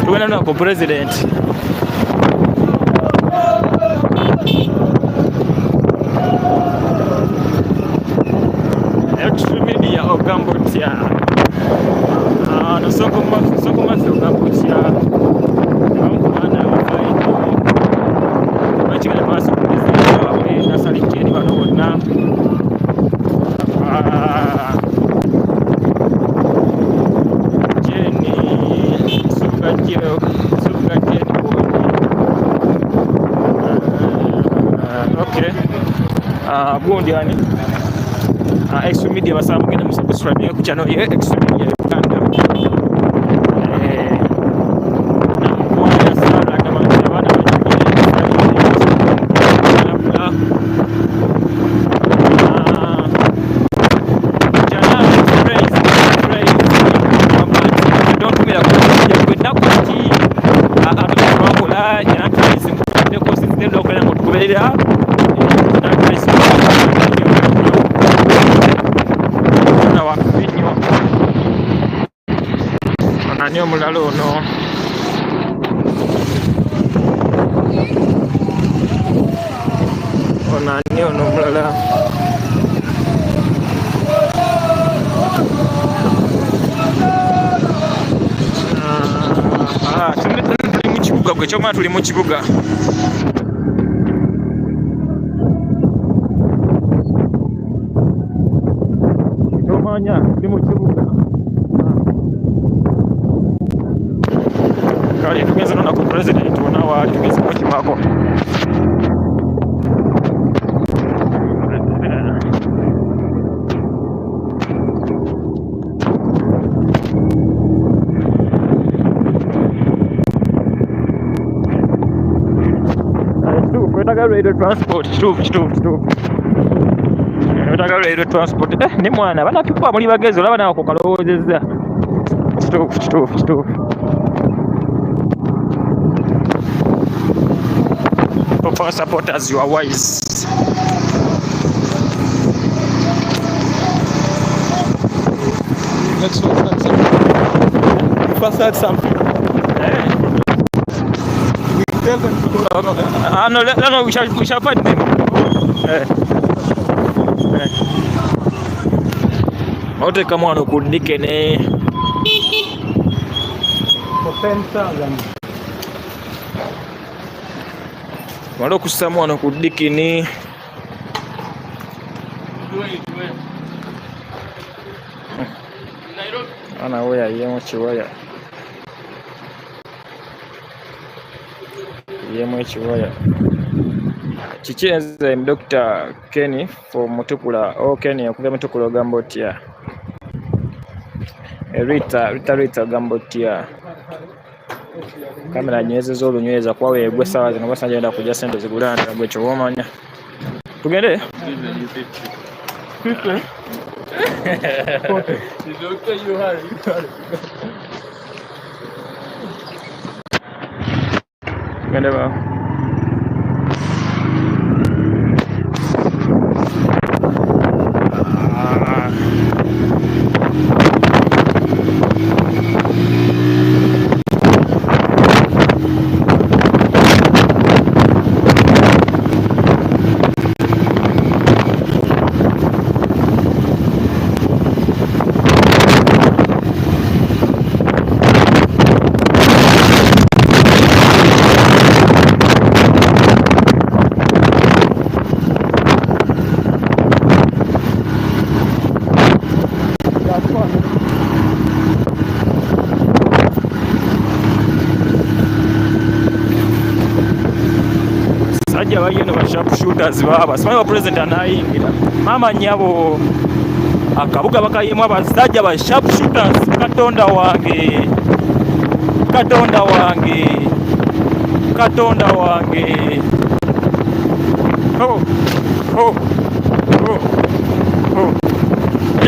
Speaker 1: Tugenda na ko president. Extreme media ogambotia. No soko mafi ogambotia. Bundi yani extreme media basamu genda musubscribe ku channel ye extreme media Uganda Nio mulalo no ona nio no mulala tuli mu kibuga gwe kyoma tuli mu kibuga tomanya tuli mu kibuga kali tugeze na ku president wanawa tugeze mu kimako radio transport stop radio transport ni mwana bana pipa muri bageze olaba nawo kokalowozeza stop Power supporters, you are wise.
Speaker 8: Let's first start something. We tell them to go.
Speaker 1: No, we shall fight them. Ote kama wanokudike ne
Speaker 8: For 10,000.
Speaker 1: wano kusamu wanokudike ni ana waya yemo chiwaya Chichenze Dr. Kenny for Mutukula. Oh, Kenny akuva Mutukula Gambotia. Rita Gambotia. Kamera nyeze z'olunyweza kwawe gwe sawa zino basajja kujja sente zigulanda gwe kyomanya. Tugende? 50. Tugende ba. Sajja bagenda ba sharpshooters baba simanyi ba president anayingira mama nyabo akabuga bakayimu abasajja ba sharpshooters. Katonda wange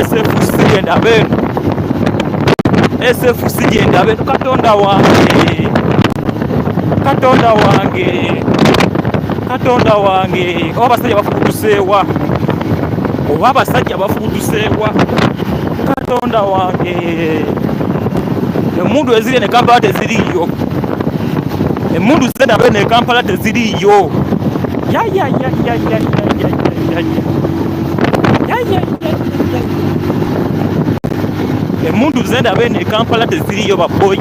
Speaker 1: SFC and Abim Katonda wange oba abasajja bafukutuseewa Katonda wange emundu eziri ne Kampala teziriyo emundu zenabe ne Kampala teziriyo emundu zenabe ne Kampala teziriyo baboyi.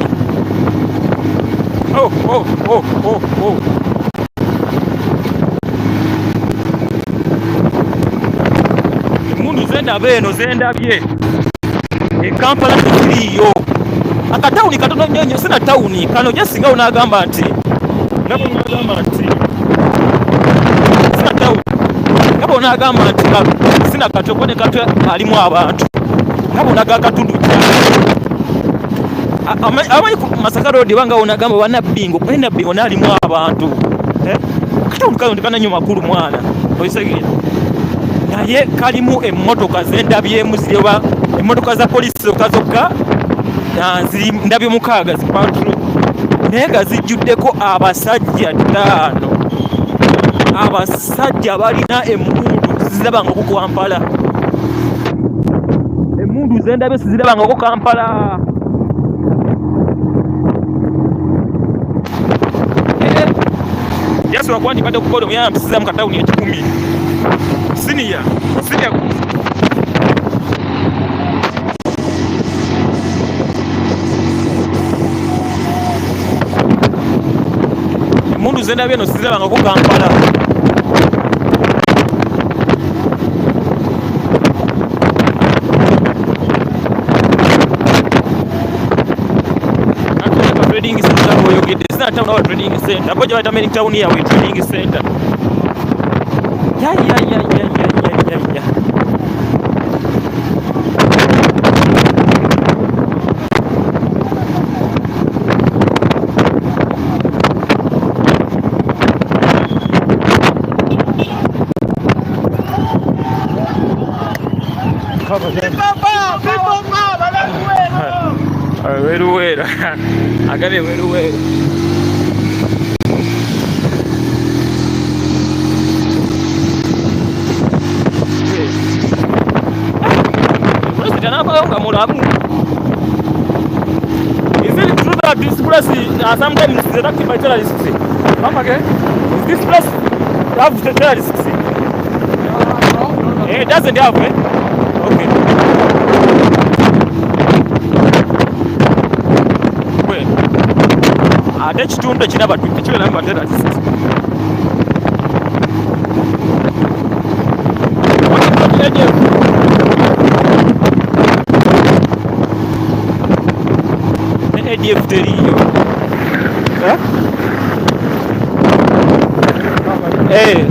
Speaker 1: Beno zendabye Kampala teziriyo akatawuni katono nnyo sina tawuni kano jasinga unagamba nti sina tawuni ngabo unagamba nti sina katokone katwe alimu abantu ngabo unaga katundu abayi ku Masaka Road banga unagamba wanabingo kwenda bingo nalimu abantu katawuni kano ndikana nnyo makulu mwana oyisegera naye kalimu emmotoka zendabyemu zireba emmotoka za polisi zokka ziri ndabye mukaaga zipatro naye nga zijjuddeko abasajja 5 abasajja balina emmundu zirabangako Kampala emmundu zendabye sizirabangako Kampala yasobola kuba ndibadde kukola omuyala mpisiza mu katawuni ekikumi senior emundu zendabye eno sizirabangako Kampala trading center oyogedde sina town wa trading center boja bata main town yawe trading center ya Weruwera agabe weruwera this place sometimes is attacked by terrorists. Come again? Is this place have the terrorists? It doesn't have, eh? Okay. Wait. That's true. That's never been pictured by terrorists. ADF teriyo. Hey,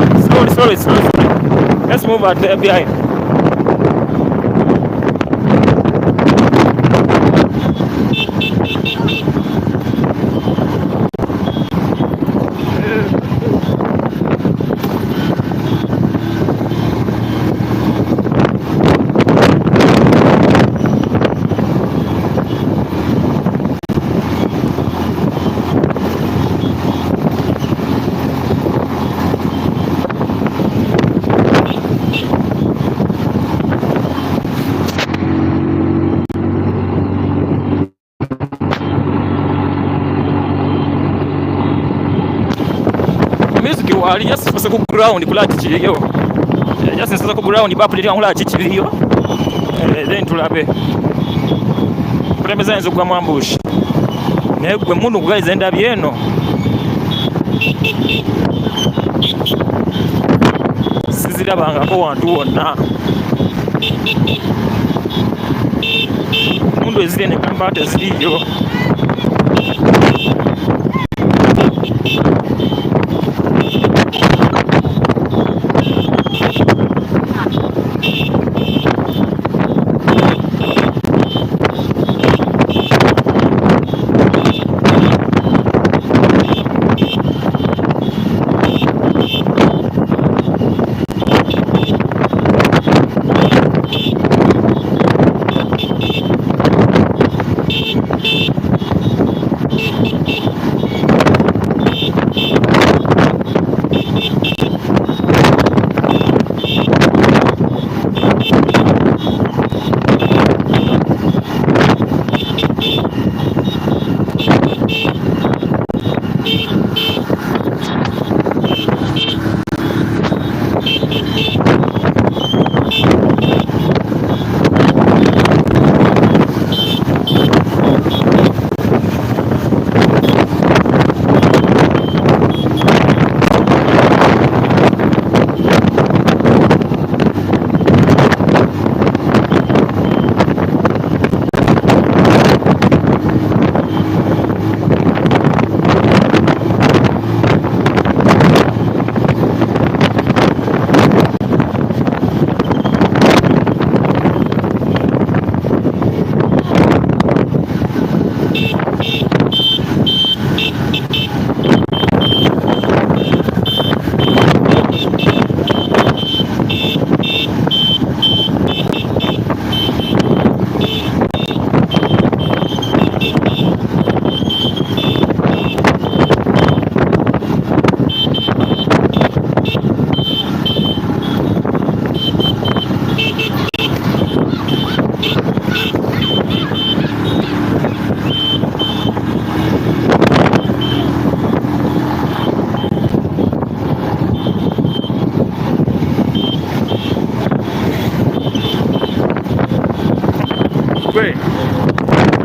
Speaker 1: sorry. Let's move out there behind. Ali just pasa ku ground kula chichiriyo. Just nsaza ku ground bapulira nkula chichiriyo. Then tulabe. Kulembeza nzo kwa mwambushi. Naye gwe mundu kugaliza endabi eno. Sizirabangako wantu wonna. Mundu ezire ne kamba teziriyo.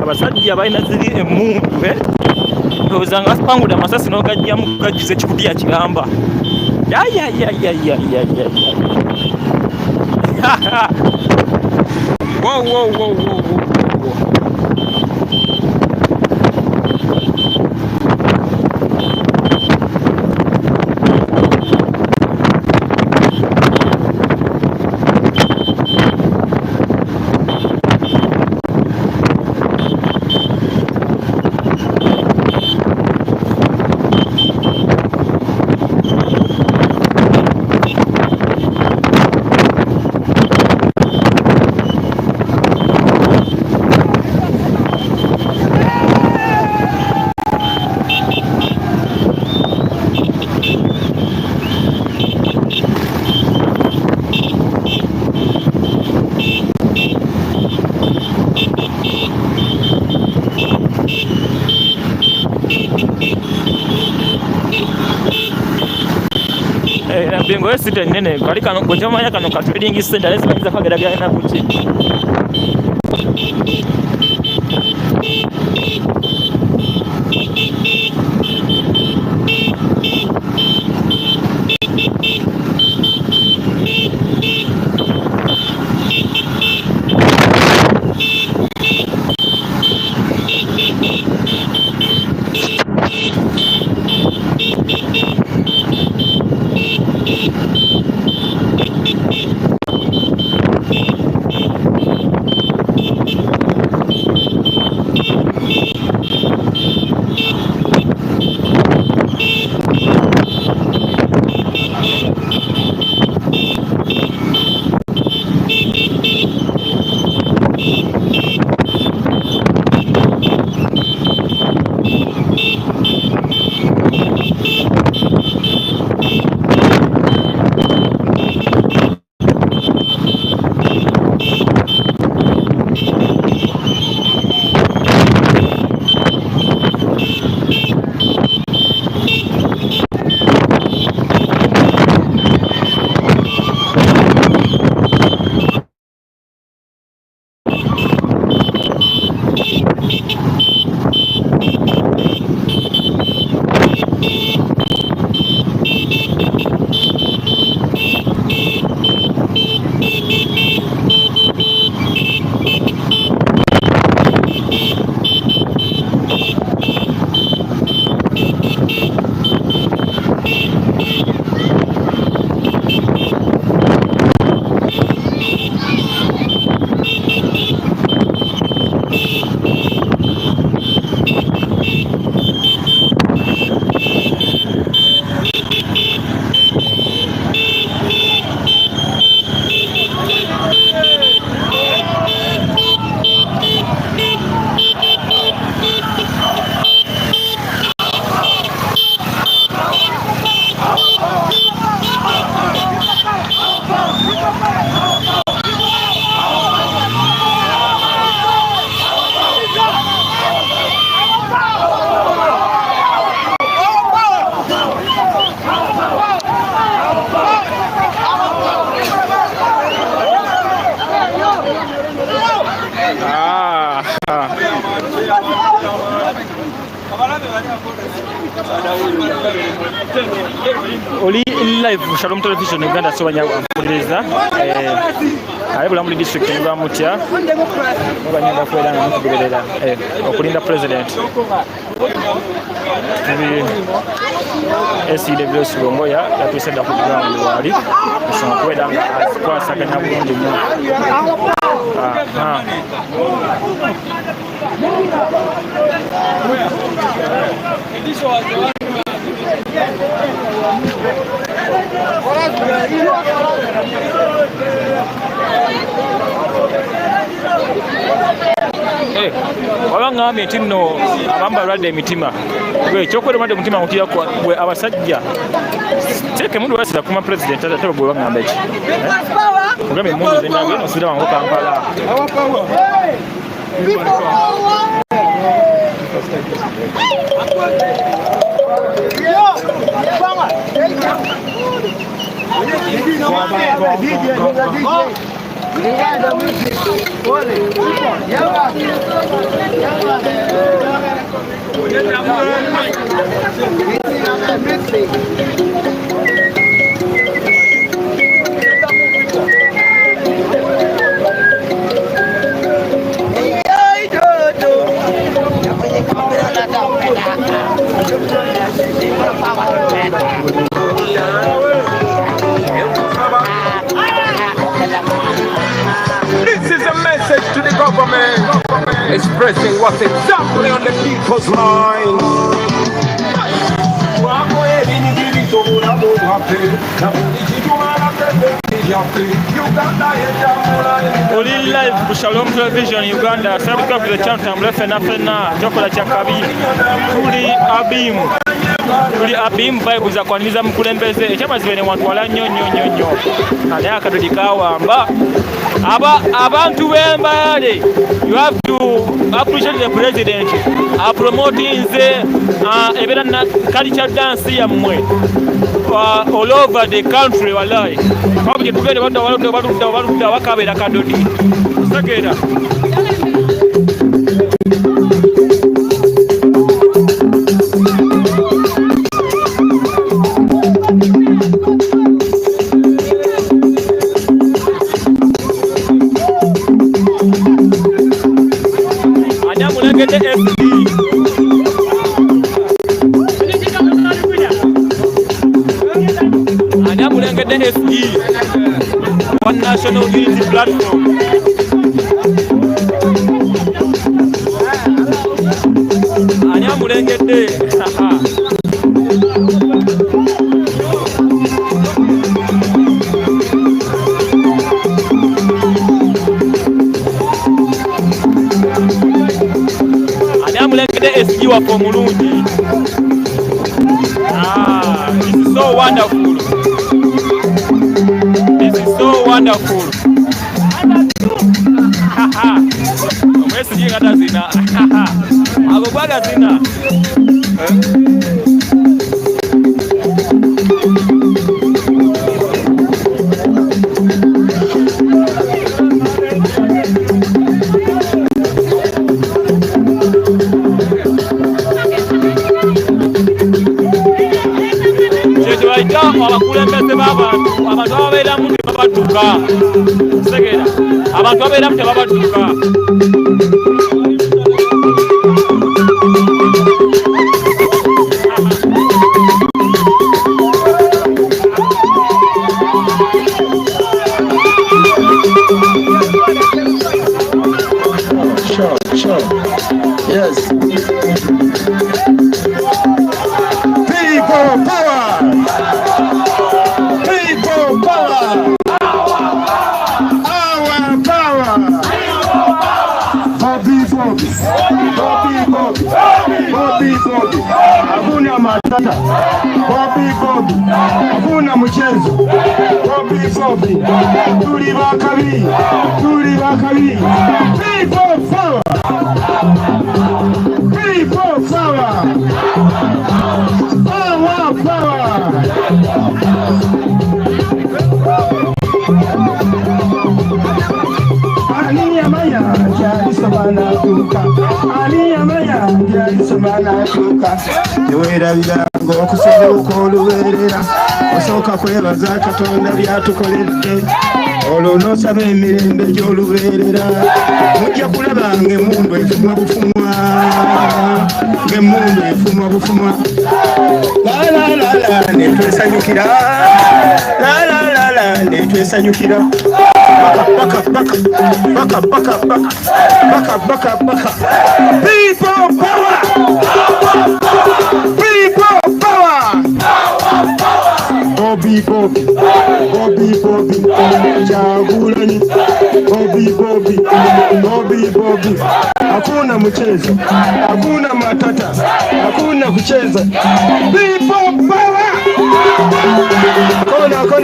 Speaker 1: Abasajja balina ziri emundu ndowooza nga sipangula amasasi n'ogajjamu gagize ekikutiya kiramba. Wow. bingo sita nene kali kano kujamanya kano ka trading center leza kageragera na kuti Oli live Shalom Television Uganda so banyampuliriza ayebula muri district nga mutya banyanda kwera na mukuberera okulinda president ni SCW Silongoya yatusenda ku ground wali so kwera nga kwasaganya bulungi nnyo wabanga amitino abamba rade emitima gwe chokore made mutima mutira kwa gwe abasajja teke mundu wasira kuma president ataba gwe bangamba iki ngame mundu zendaga no sira wango Kampala
Speaker 9: This is a message to the government, expressing what's exactly on the people's mind.
Speaker 1: Oli live ku Shalom Television Uganda, subscribe to the channel tambule fena chokola cha kabi tuli Abim. Tuli Abim vibe za kwaniliza mkulembeze echama zibene watwala nnyo naye akatulikawa amba abantu bembale you have to appreciate the president promoting ebera na culture dance yammwe all over the country wallahi kabuje tugende baludda wakabera kadodi sagera One national unity platform. Anyamulengede. Anyamulengede SG wa for mulungi. This is so wonderful. So wonderful. Mwesi ngata zina. Agobwaga zina. Abakulembeze b'abantu abantu ababeeramu tebabadduka segera abantu ababeeramu tebabadduka
Speaker 7: Sure. Yes. People power. People power. Our power. Bobi. Hakuna matata. Bobi. Hakuna mchezo. Bobi. Tuli bakabi. People power. People power. Our power. Tewera birango okusobola olubeerera osooka kwebaza Katonda byatukoledde olwo n'osaba emirembe gy'olubeerera mujja kulaba ng'emmundu efumwa bufumwa netwesanyukira netwesanyukira baka people power Bobi Chagulanyi Bobi hakuna mchezo, hakuna matata, hakuna kucheza. People power.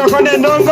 Speaker 7: Kona ndongo.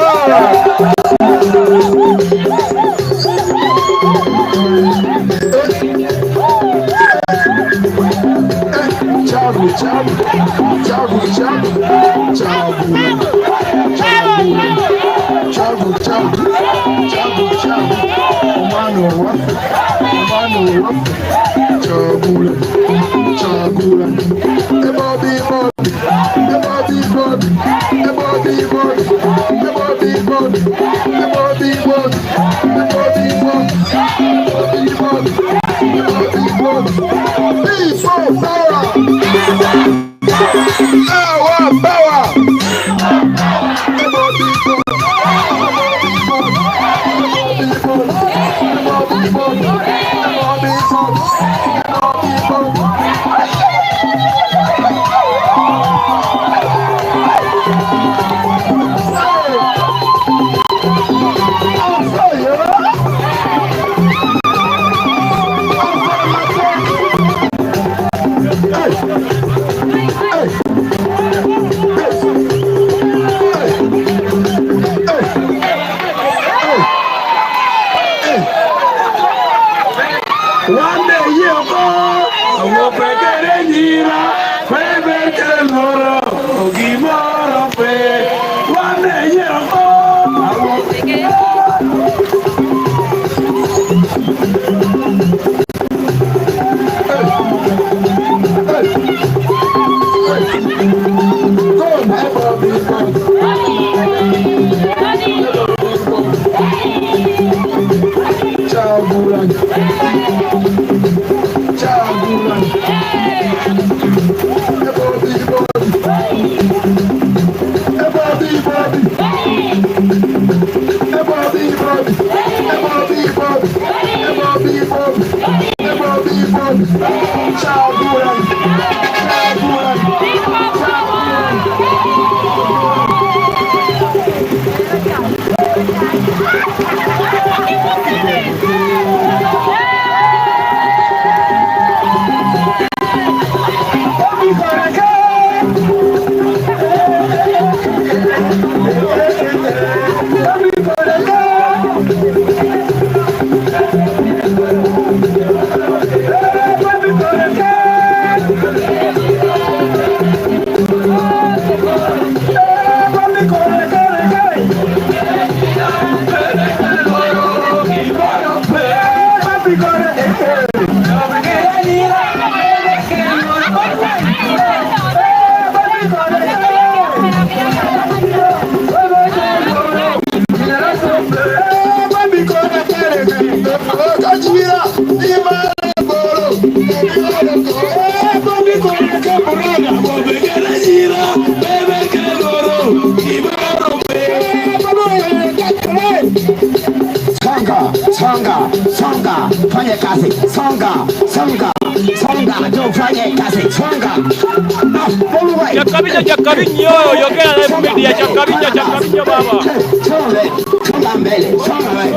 Speaker 10: Songa, fanya kazi. Songa, ndio fanya kazi. Songa.
Speaker 1: Jakabinyo, yogea live media, Jakabinyo baba.
Speaker 10: Songa mbele, songa mbele.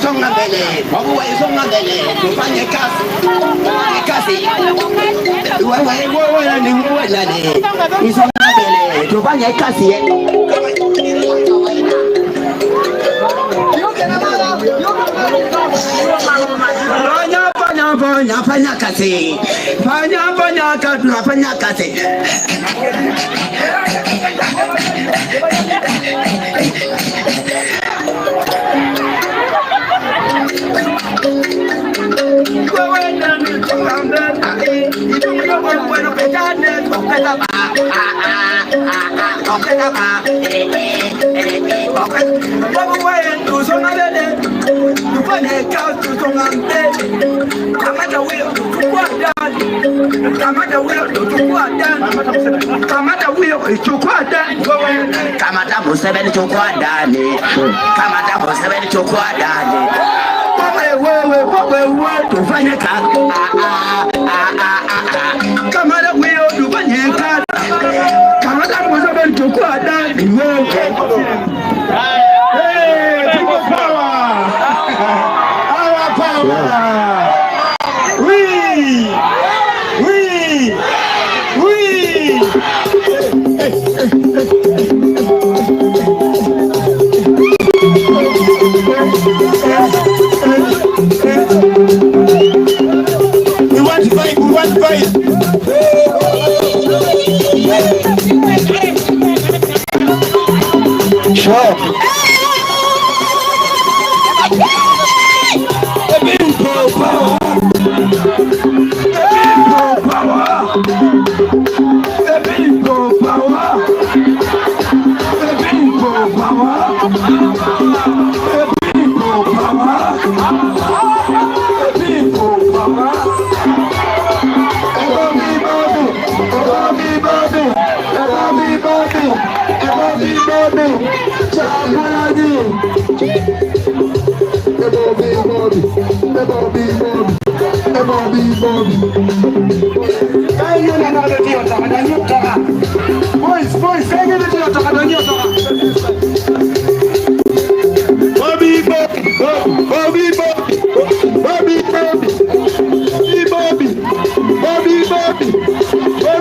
Speaker 10: Songa mbele, wabuwe songa mbele, tufanye kazi, wewe ni nani, isonga mbele, tufanye kazi. Fanya kazi, fanya kazi. Kamata Museveni chukua ndani. Wewe tufanye kazi. Kamata huyo tufanye kazi. Kamata Museveni chukua ndani. People power. Our power. We want to fight. Sure. People power.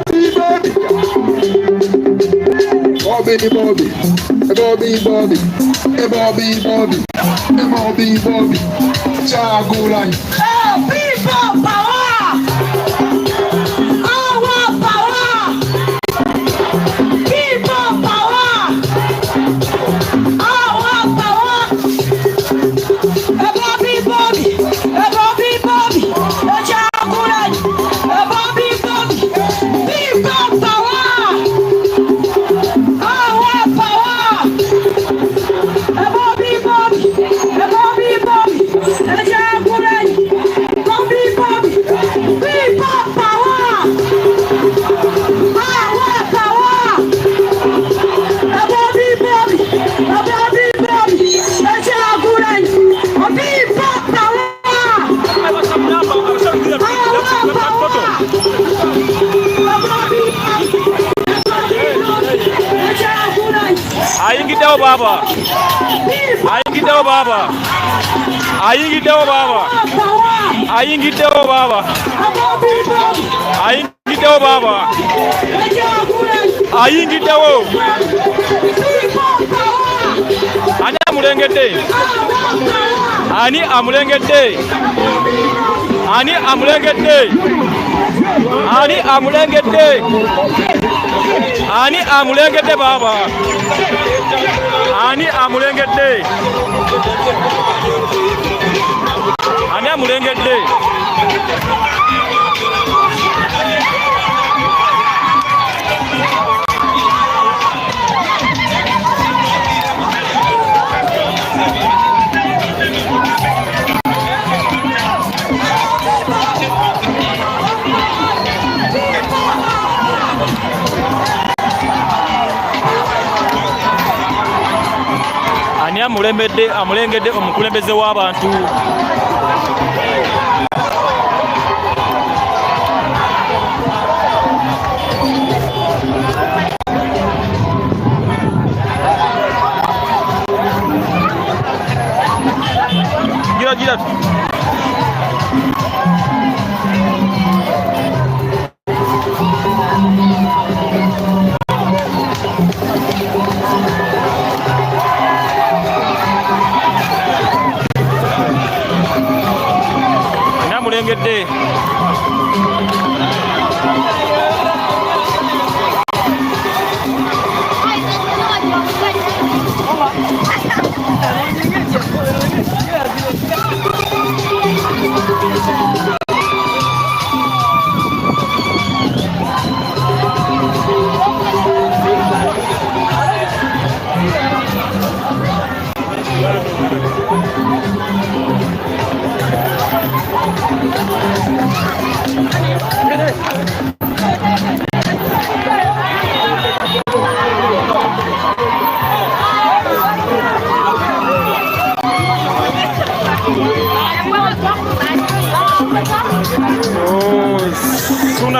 Speaker 10: Bobi.
Speaker 11: Bobi, Bobi, Bobi, Bobi, Bobi, Bobi, Bobi, Bobi, Chagulai.
Speaker 10: Oh, people power! Our power! People power! Our power! Bobi, Bobi, Bobi, Bobi, Chagulai. Bobi, Bobi, people power! Our power! Bobi, Bobi, Bobi, Bobi, Chagulai. Bobi, Bobi, people power! Our power! Bobi, Bobi, Bobi, Bobi, Chagulai. People power!
Speaker 1: Ayingideo baba. Ayingideo baba. Ayingideo baba. Ayingideo baba. Ayingideo baba. Ayingideo. Ani amulengedde. Ani amulengedde. Ani amulengedde. Ani amulengedde. Ani amulengedde baba. Ani amulengedde. Ani amulengedde. Ani amulengedde omukulembeze w'abantu. Gira. Ani amulengedde.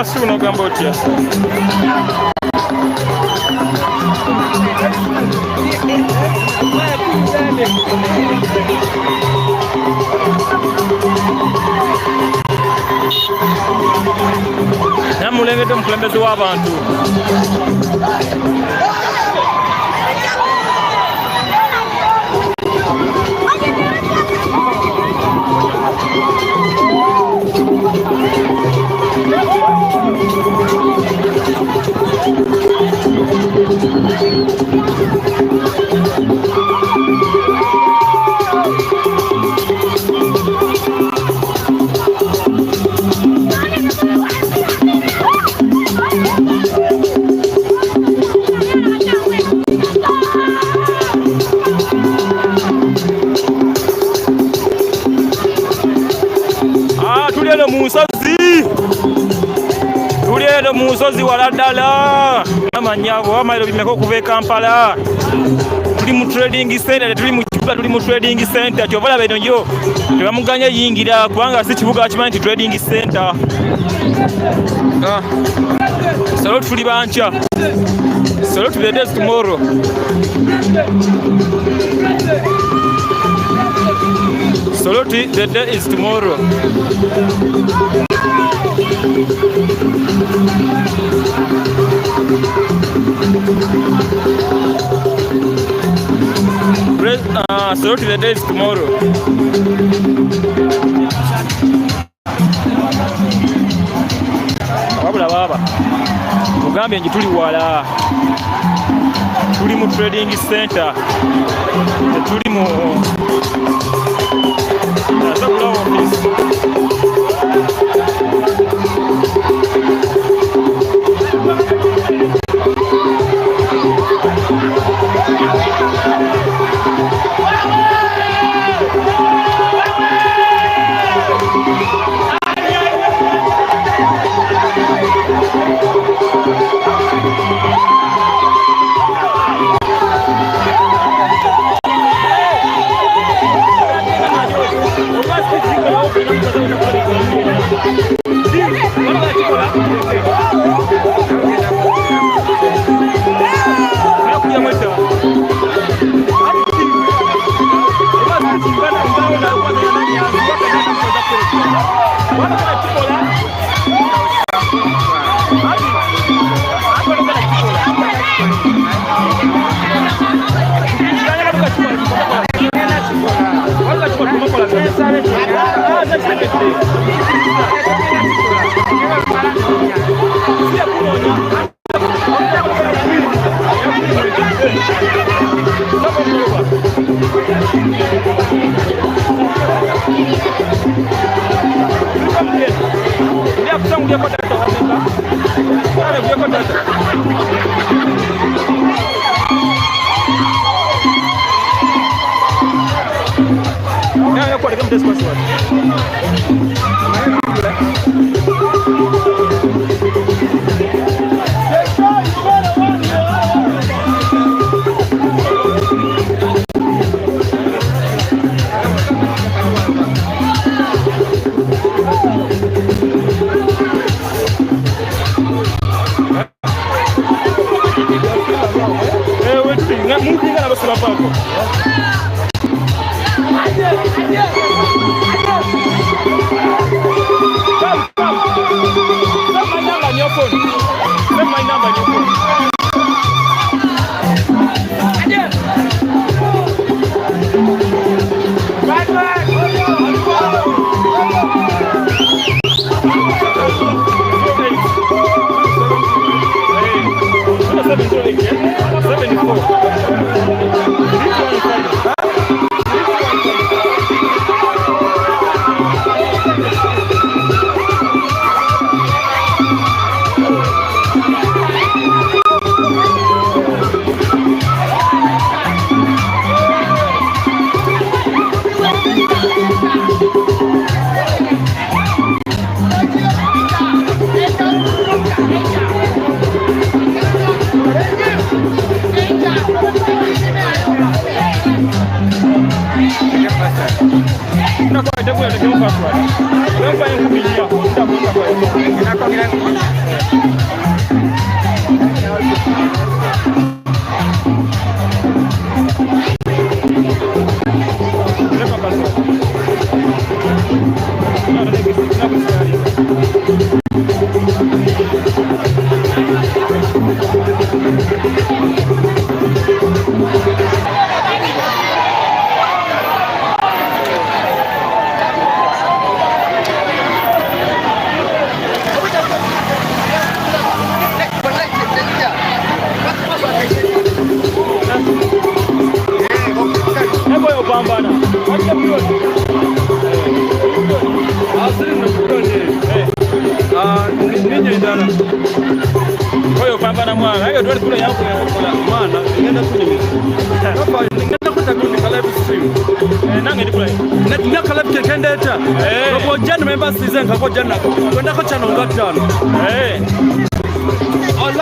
Speaker 1: Suna ogamba otya? Namulengedde omukulembeze w'abantu. Tulieno musozi wala ddala amanyabo amairo bimeka okuva e Kampala. Tuli mu trading center, tuli mu kibuga, tuli mu trading center. Kyovala beno yo tebamuganya yingira kubanga si kibuga kimanyi trading center. So tuli bancha. So to the day tomorrow. So the day is tomorrow. So the day is tomorrow. Wabula baba. Mugambye nji tuli wala. Tuli mu trading center. Tuli mu office.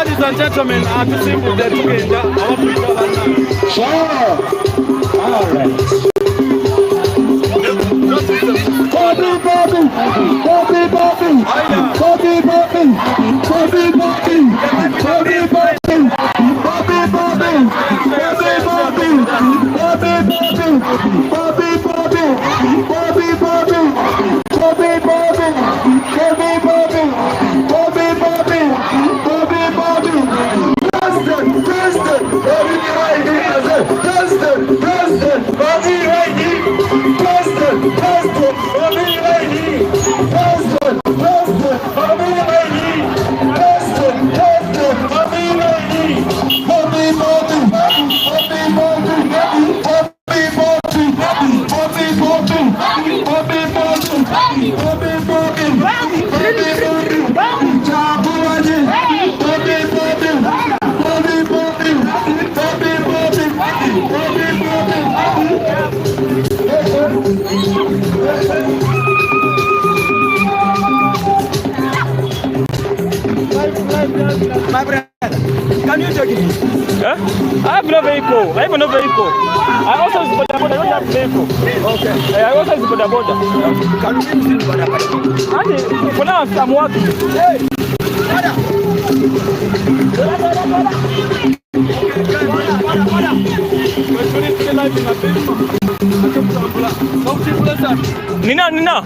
Speaker 12: Ladies and gentlemen, I'm too simple there together. Our people are now. Sure. All right. Bobi, Bobi, Bobi, Bobi, Bobi, Bobi, Bobi, Bobi, Bobi, Bobi, Bobi, Bobi, Bobi, Bobi, President, President, Bobi,
Speaker 1: I have no vehicle. I have no vehicle. I also use border. I don't have vehicle. Okay. I also use border.
Speaker 10: Can you use border?
Speaker 1: For now, I'm working. Hey. Nina.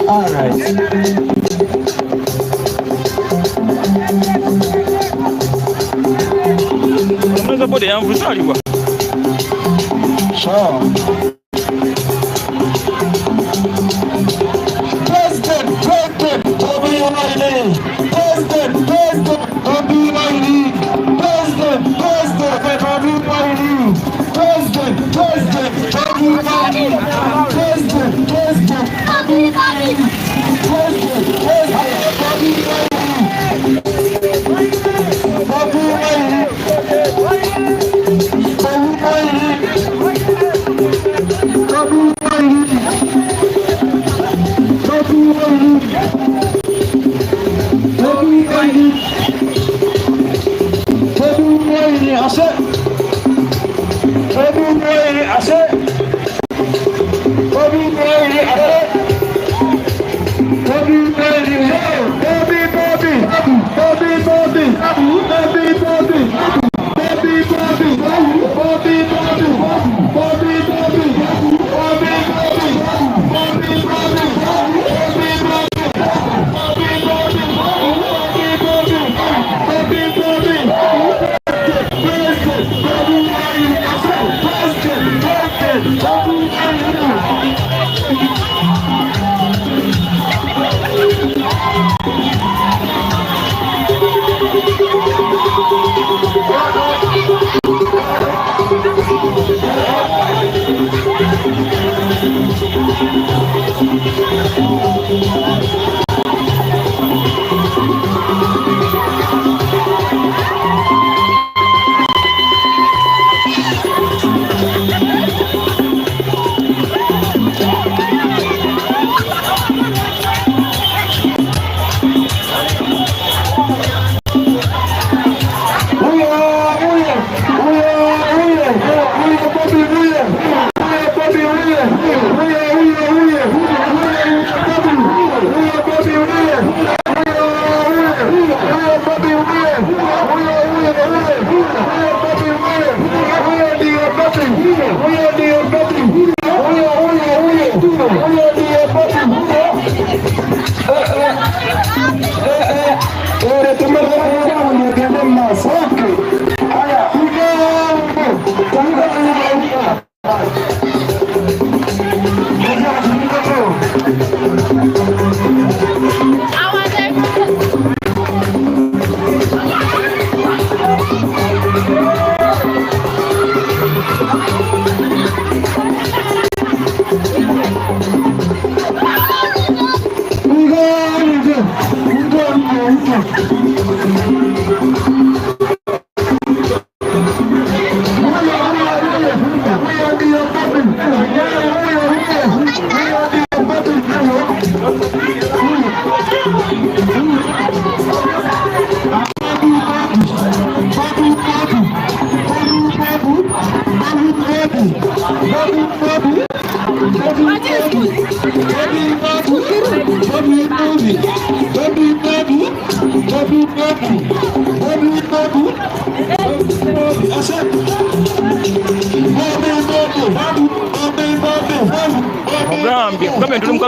Speaker 10: All right. Sure. President, Bobi, President, Bobi, President, Bobi,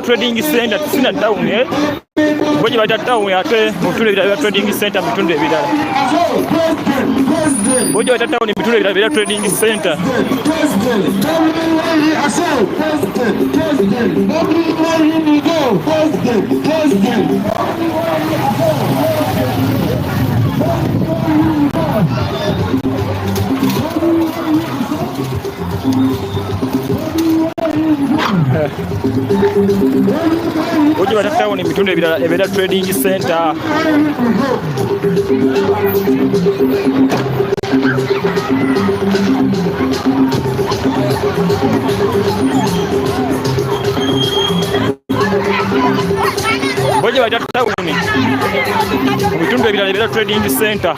Speaker 1: waliwo trading center sina town Boji baita town ate mutule bila trading center mitundu ebirala Boji baita town mitule bila trading center Boji baita town mitundu ebirala trading center Boji baita town mitundu ebirala trading center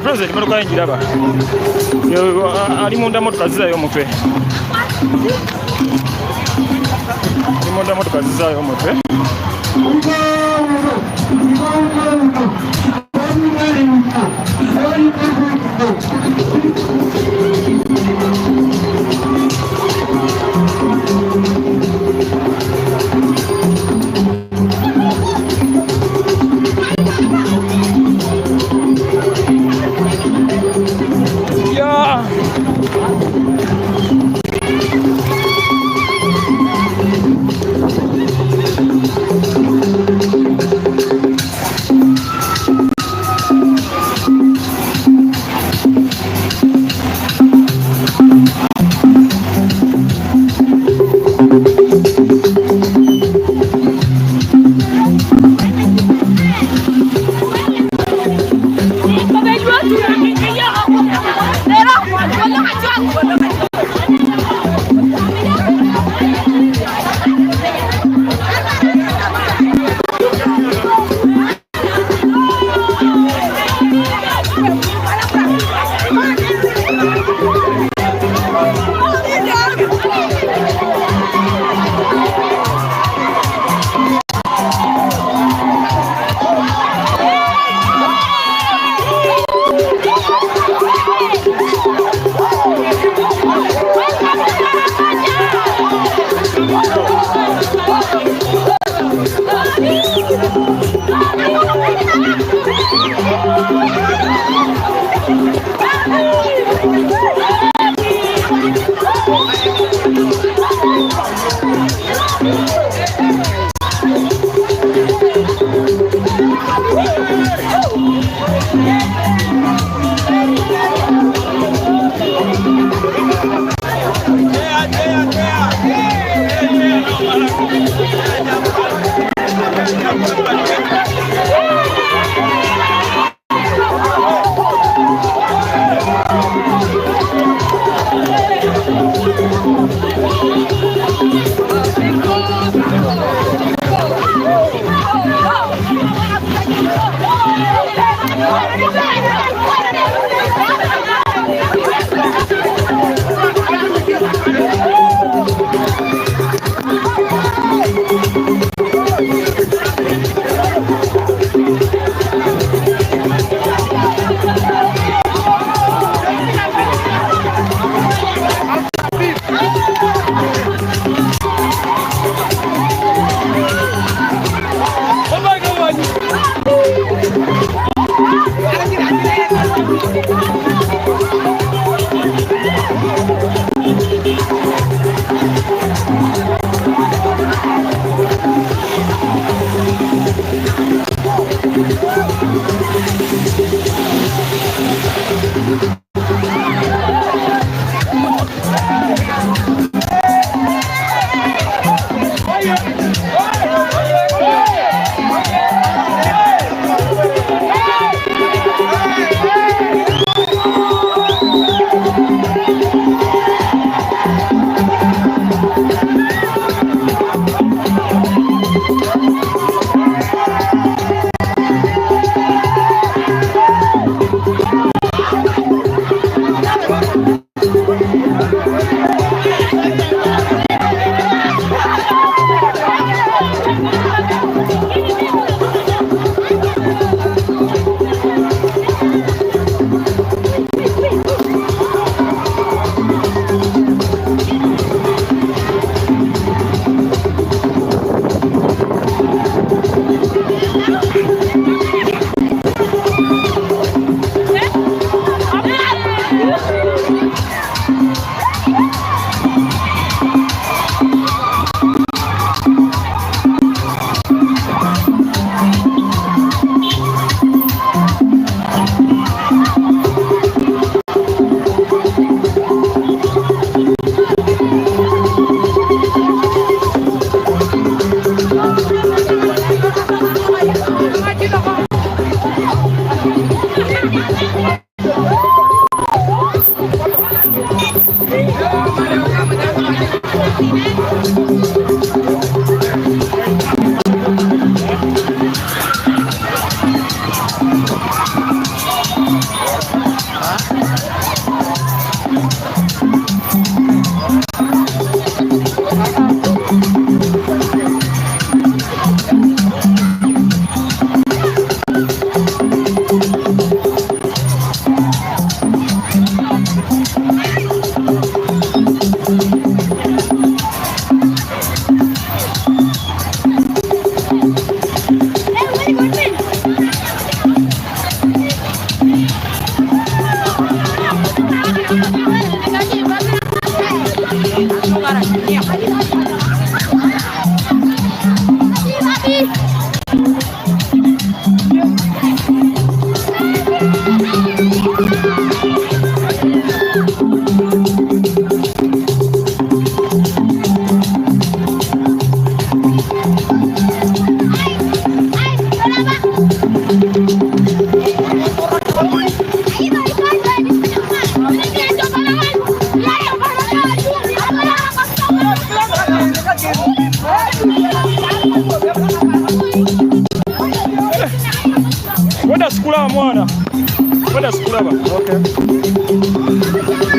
Speaker 1: President motoka yenjiraba ali munda motoka zizayo omutwe ali munda motoka zizayo omutwe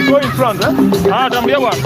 Speaker 1: Go in front, eh? Tambia bwana.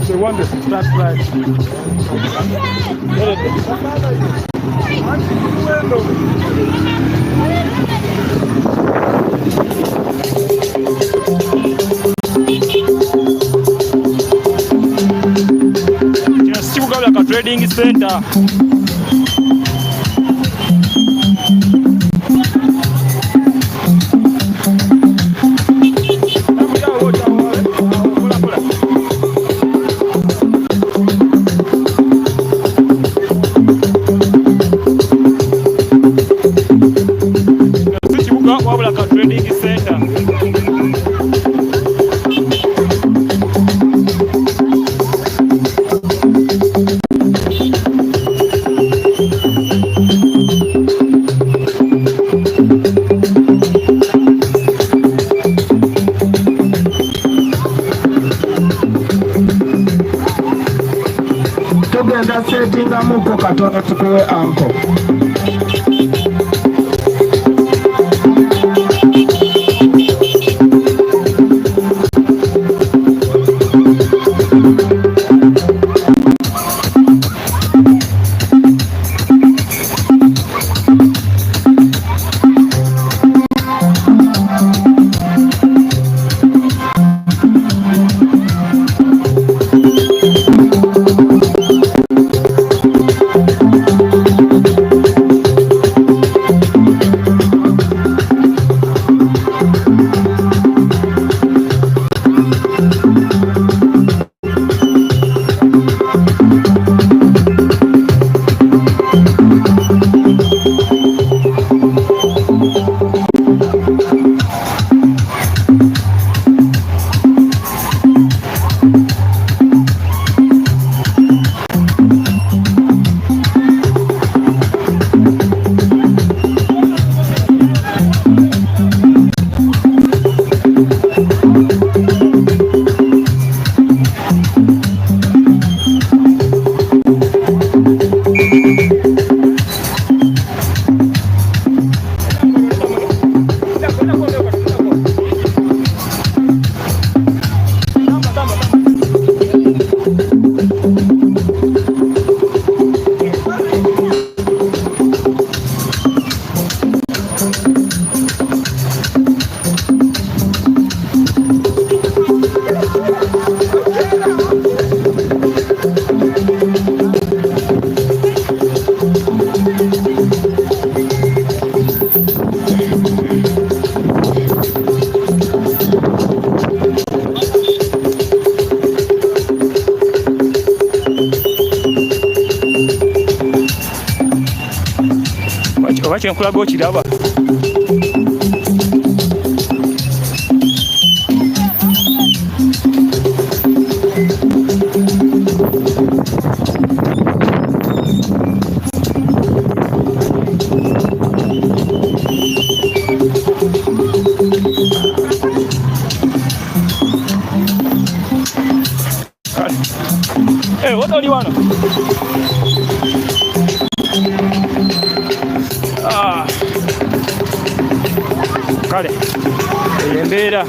Speaker 1: They want to start right. Just trading center.
Speaker 10: Setting muko katono tukuwe anko.
Speaker 1: kulaga okiraba. What do you want? Kale, embeera.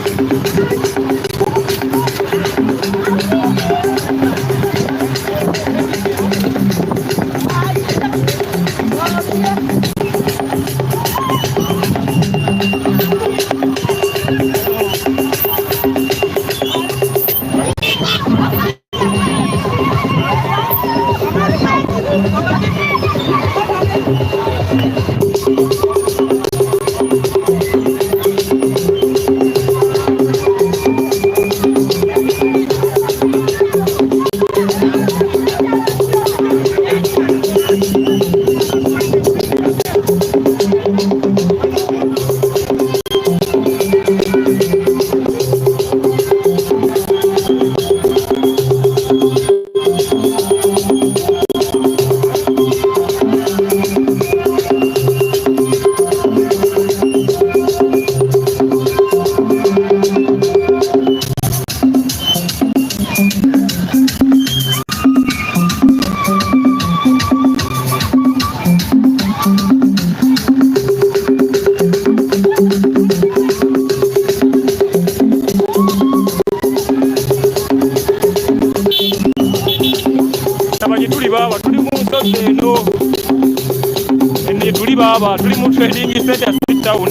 Speaker 1: Tuli mu trading center street town.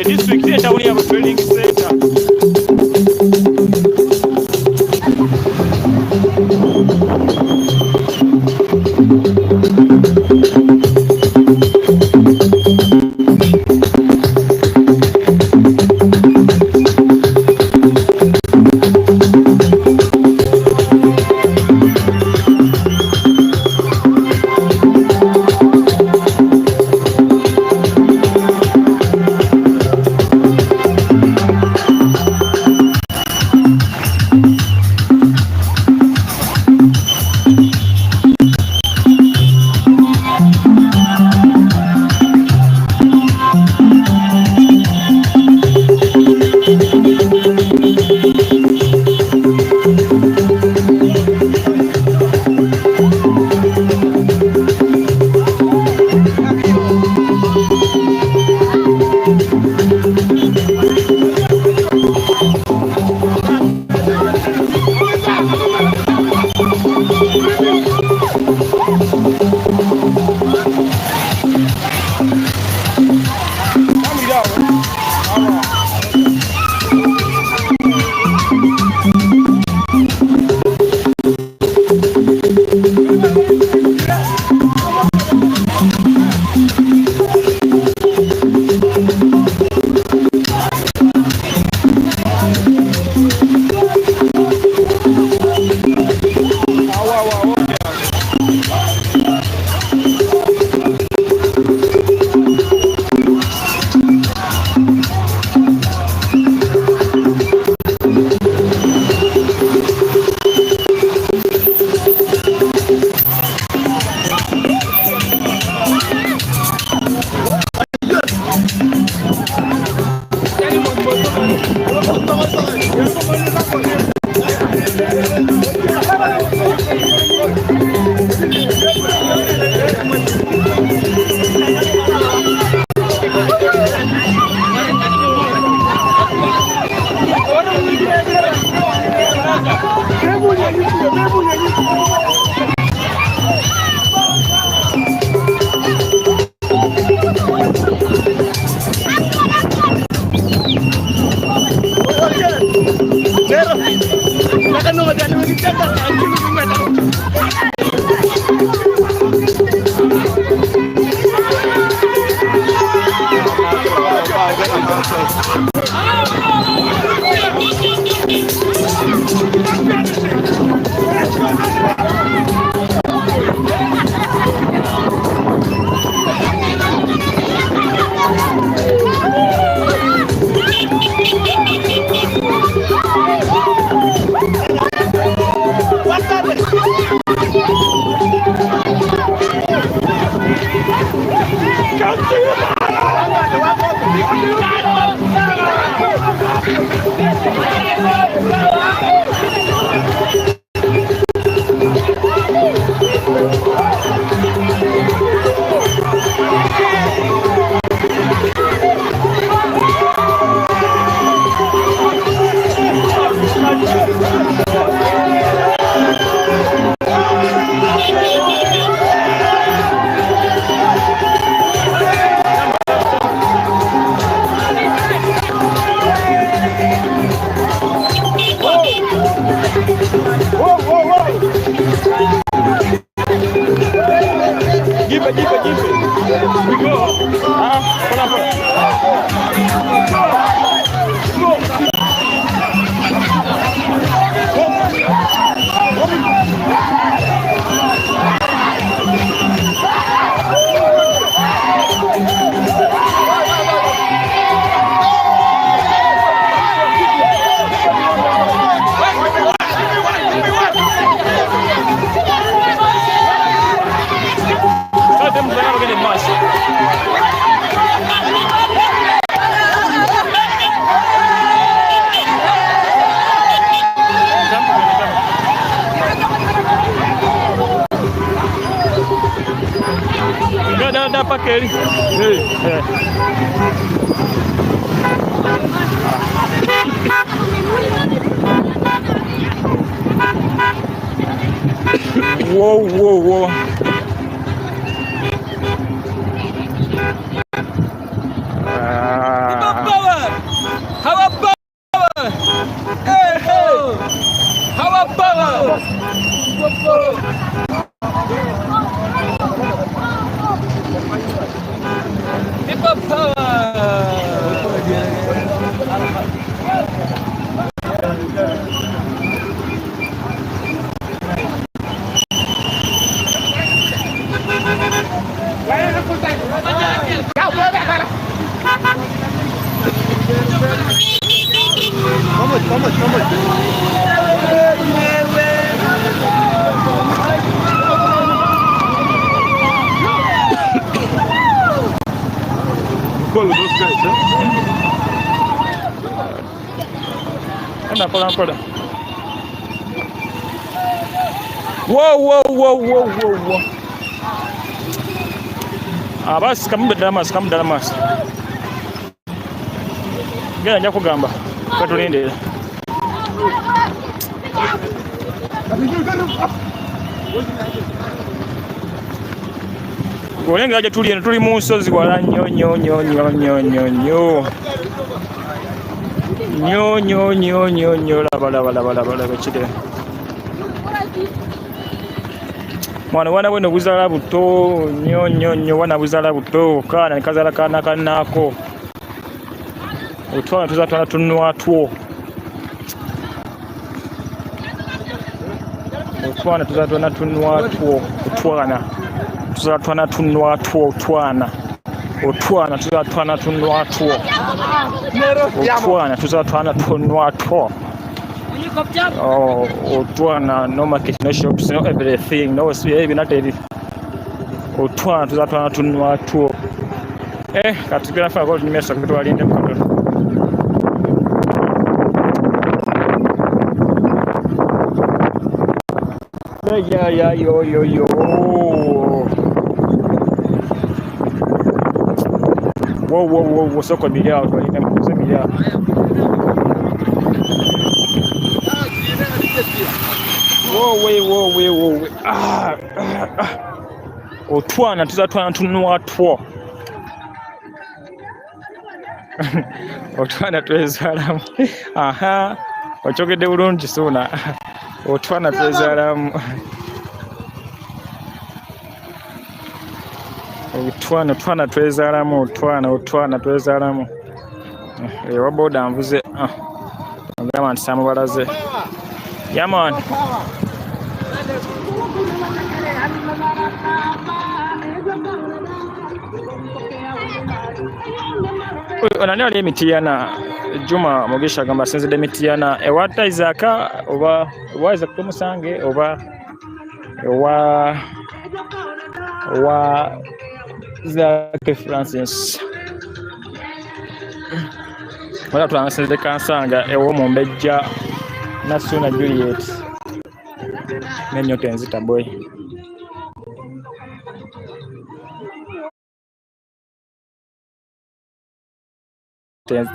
Speaker 1: District center we have a trading center. Dá para aquele. Uou. How about power? Hey. How about power? Vamos.
Speaker 2: Follow those guys, huh?
Speaker 1: Anda. Whoa. Basi kamudala mas. Genda nja kugamba. Katulindira. Olenga aje tuli mu nsozi wala nnyo. Laba kire. Mwana weno buzala buto nnyo wana buzala buto kana nikazala kana kanako. Otwana tuzatwana tunwa tuo. Otwana tuzatwana tunwa tuo. Otwana tuzatwana tunwa tuo. Otwana tuzatwana tunwa tuo. Otwana tuzatwana tunwa tuo. Oh, Otwana, no market, no shops, no everything, no even not everything. Otwana tuzatwana tunwa tuo. Katukira fa gold nimesa kutwalinde mukadolo. Yeah, yo. Whoa, soko bilia twalinde mkuze bilia. Whoa. Otwana tuzatwana tunwa tuo. Otwana twezalamu. Ochogedde bulungi suna. Otwana twezalamu. Otwana twezalamu. Waboda nvuze. Ngama ntisamu balaze. Yeah, man. Onani ali emitiyana Juma Mugisha gamba senze de mitiyana ewata izaka oba waza kumusange oba wa zake Francis Wala twangaseze kansanga ewo Mumbejja Nasuna Juliet n'ennyota enzita boy.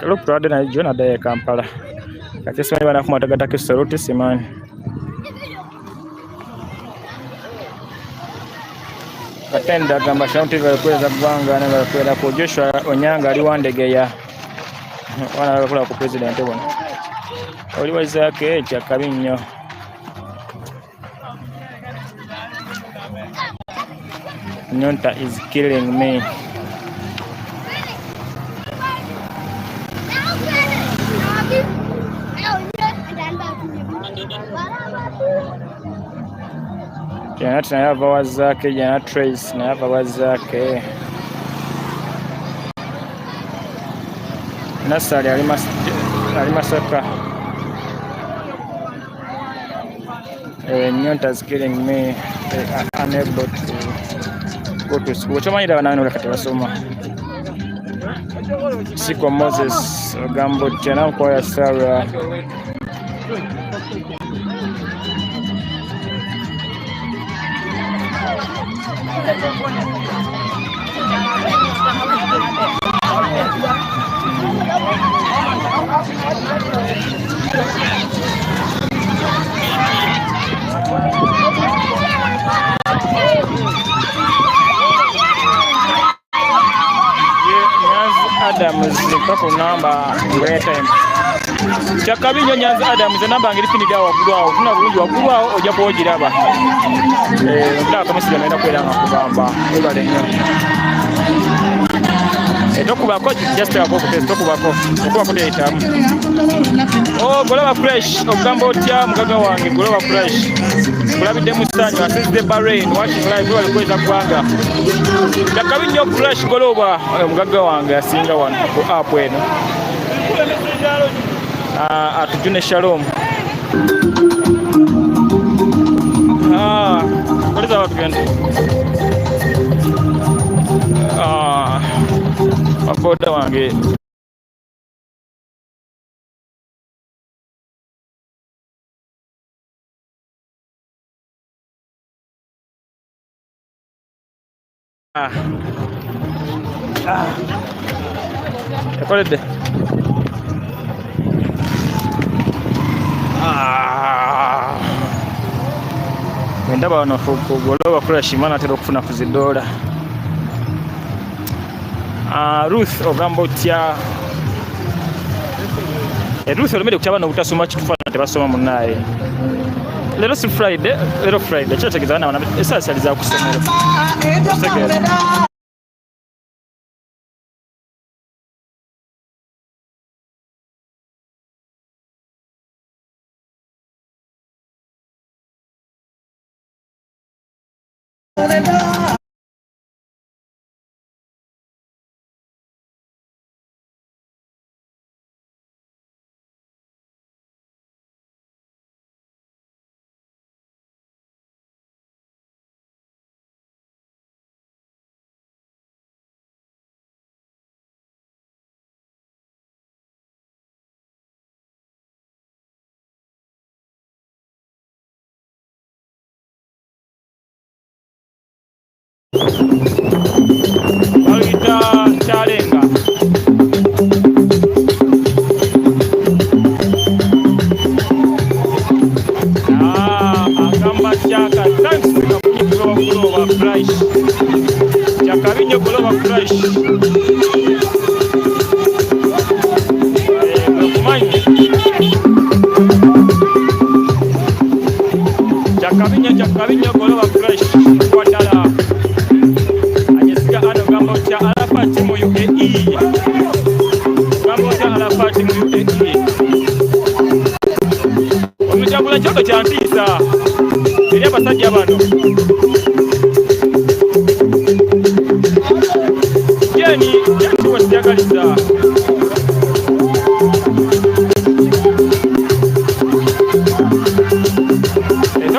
Speaker 1: Look proud na Jona de Kampala. Kati simanyi bana kumatagata Saluti simanyi. Katenda gamba Shanti kweza kubanga na kwenda ku Joshua Onyanga ali wandegeya. Wana bakula ku president bona. Oli wazake cha Kabinyo. Nyonta is killing me. Janat nayava wazake, Janat Trace nayava wazake. Nasali alimasaka. Nyonta is killing me. Unable to go to school. Chamanyi banano lakati basoma. Siko Moses Gambo Chana kwa Sarah. Adams mpaka namba great time. Chakabinyo Nyanza Adams namba ngiripiniga wakulwao tuna bulungi wakulwao ojja kwogiraba. Ndaka kamusira naenda kwera ngakugamba ebale nnyo. Tokubako just ako kutest tokubako teyitamu. Golaba fresh okugamba otya mugaga wange golaba fresh. Kulabidde musanyu asizde Bahrain watching live wali kweza kwanga. Chakabinyo fresh goloba mugaga wange asinga wano ku app eno. Atujune Shalom. Koleza watu gani? Waboda wange. Ekolede. Ndaba wano goloba fresh mana tero kufuna kuzidola. Ruth ogamba otya. Ruth olemere kukyaba n'obutasoma kitufana tebasoma munnaye. Lero si Friday, lero Friday. Kyategeza na wana esasaliza kusomero. Alita Chalenga. Agamba Chaka, thanks to Global Price. Chakarinyo Global Price. Chakarinyo Global Price. Wadala. Anyesiga ano gamba cha alapati mu UAE. Gamba cha alapati mu UAE. Omujabula kyoto kya ntiisa. Eri abasajja bano. Jeni wasiyagaliza.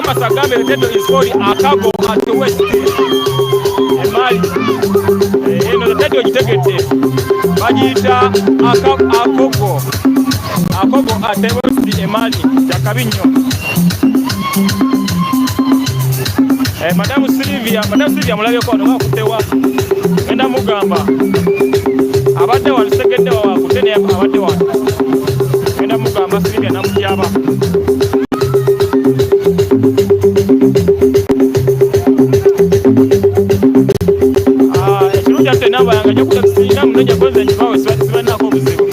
Speaker 1: Masagambe Reteto is for Akago at the West. Emali. Eno Reteto jitegete. bagiyita akogo atebositi emali jakabi nnyo. Madamu Sylvia mulabyeko wano ngakutewa genda mugamba abadde wano segedde wawakutte naye abadde wano genda mugamba Sylvia namutyaba. Ekirungi ate nabayanga nyo kutakisiina munonja koze ekibawe sibanako obuzibu.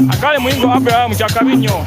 Speaker 1: Akale mwingo Abim chakabi nnyo.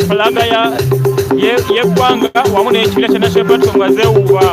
Speaker 1: Flaga ye kwanga wamu n'ekibira kya National Platform nga zeewuuba.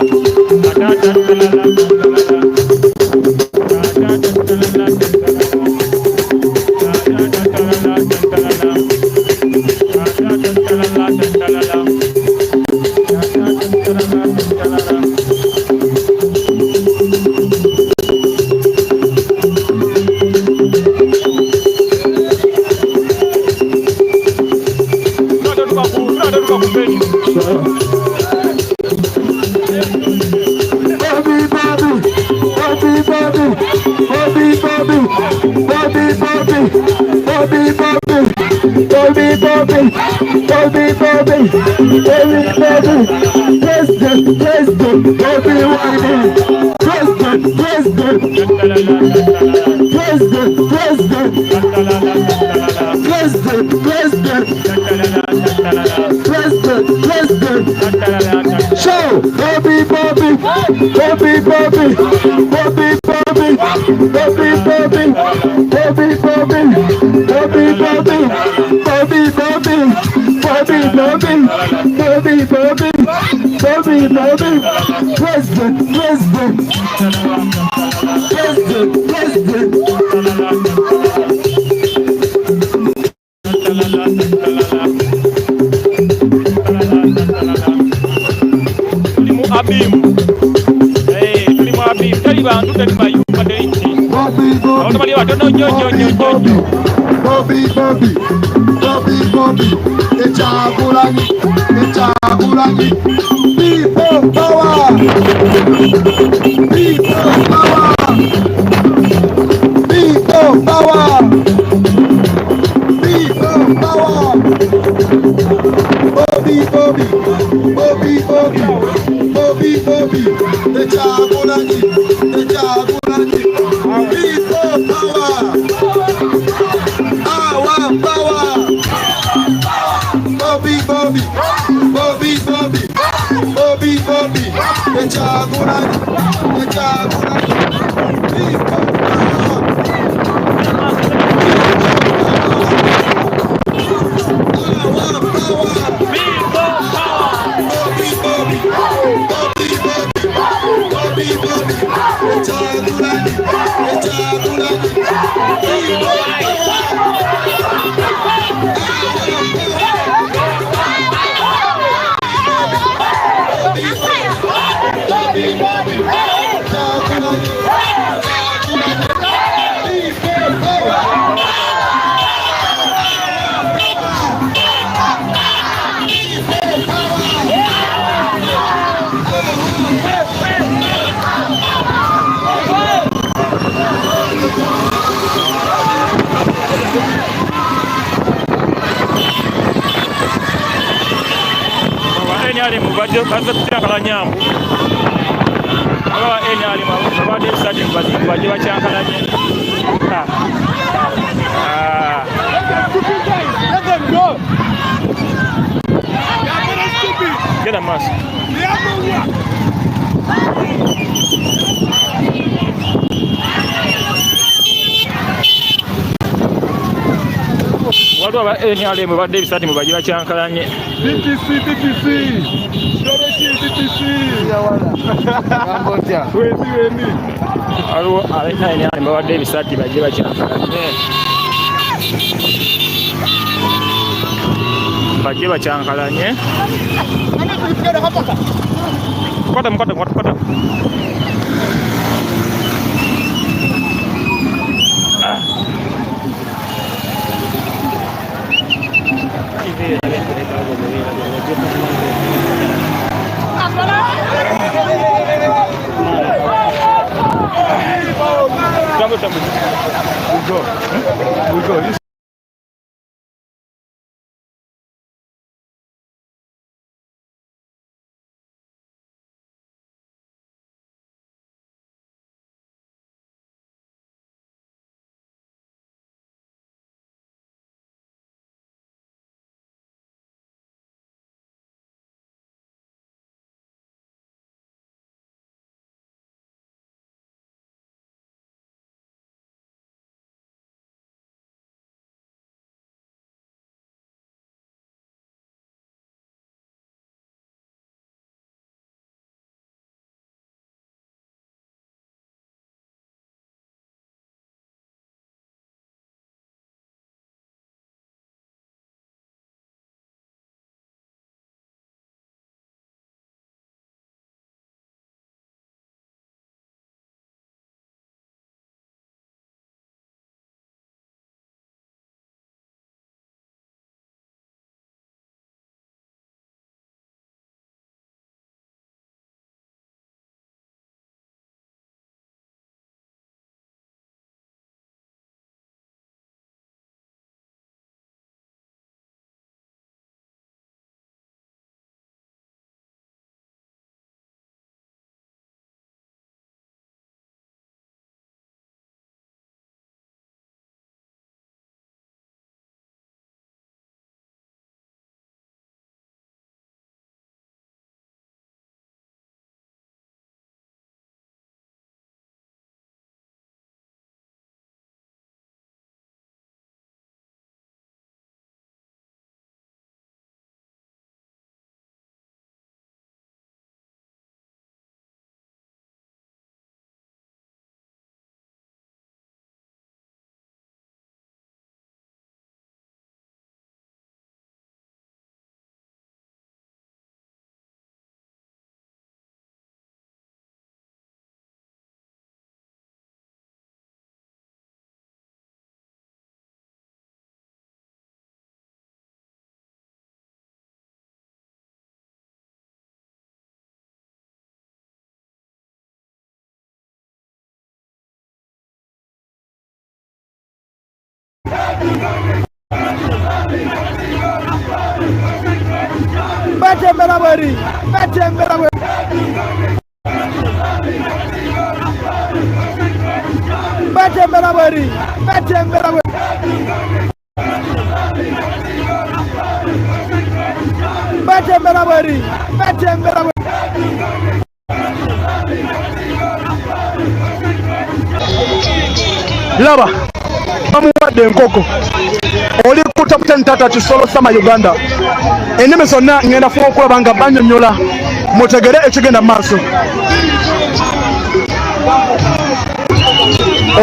Speaker 1: Abim, tali bantu tali mayumba deiti. Abantu bali batono nnyo. Bobi, Echagulanyi,
Speaker 11: Kyagulanyi. People power. People power. People power. People power. Bobi, Bobi, Bobi, Bobi, Bobi, Bobi. The Kyagulanyi, the Kyagulanyi. People power. Our power. Bobi, Bobi, Bobi, Bobi, Bobi, Bobi. The Kyagulanyi, the Kyagulanyi. People power.
Speaker 1: Enyali mubadde baze kutyankala nyambu aba enyali mubadde sati mubadde bakyankalanye genda maaso waliwo aba enyali mubadde ebisati mubadde bakyankalanye
Speaker 12: BTC, BTC. Shoreki, BTC. Kambotya. Weni.
Speaker 1: waliwo enyali mubadde ebisati bajje bakyankalanye bajje bakyankalanye kwata
Speaker 12: We go.
Speaker 6: Batembera bweri. Batembera bweri. Batembera bweri. Batembera bweri. Batembera bweri. Batembera bweri.
Speaker 12: Laba bamuwadde enkoko oli ku top 10 tata kisolo sama Uganda ennimi zonna ngenda fuba okulaba nga banyonyola mutegere ekigenda mu maaso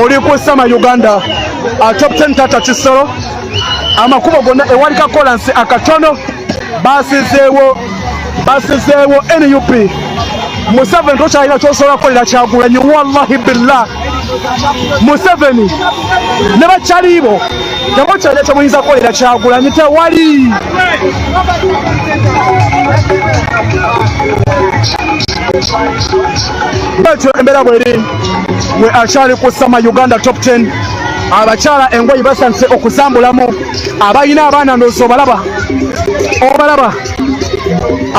Speaker 12: oli ku sama Uganda top 10 tata kisolo amakubo gonna ewali kakolansi akatono basizeewo NUP Museveni tokyalina kyosobola kukolera Kyagulanyi wallahi billah Museveni ne bakyalibo temukyalina kyemuyinza kukolera Kyagulanyi tewali betyo embeera bweri we akyali ku sama Uganda top 10 abakyala engoye basantise okuzambulamu abalina abaana ndowooza obalaba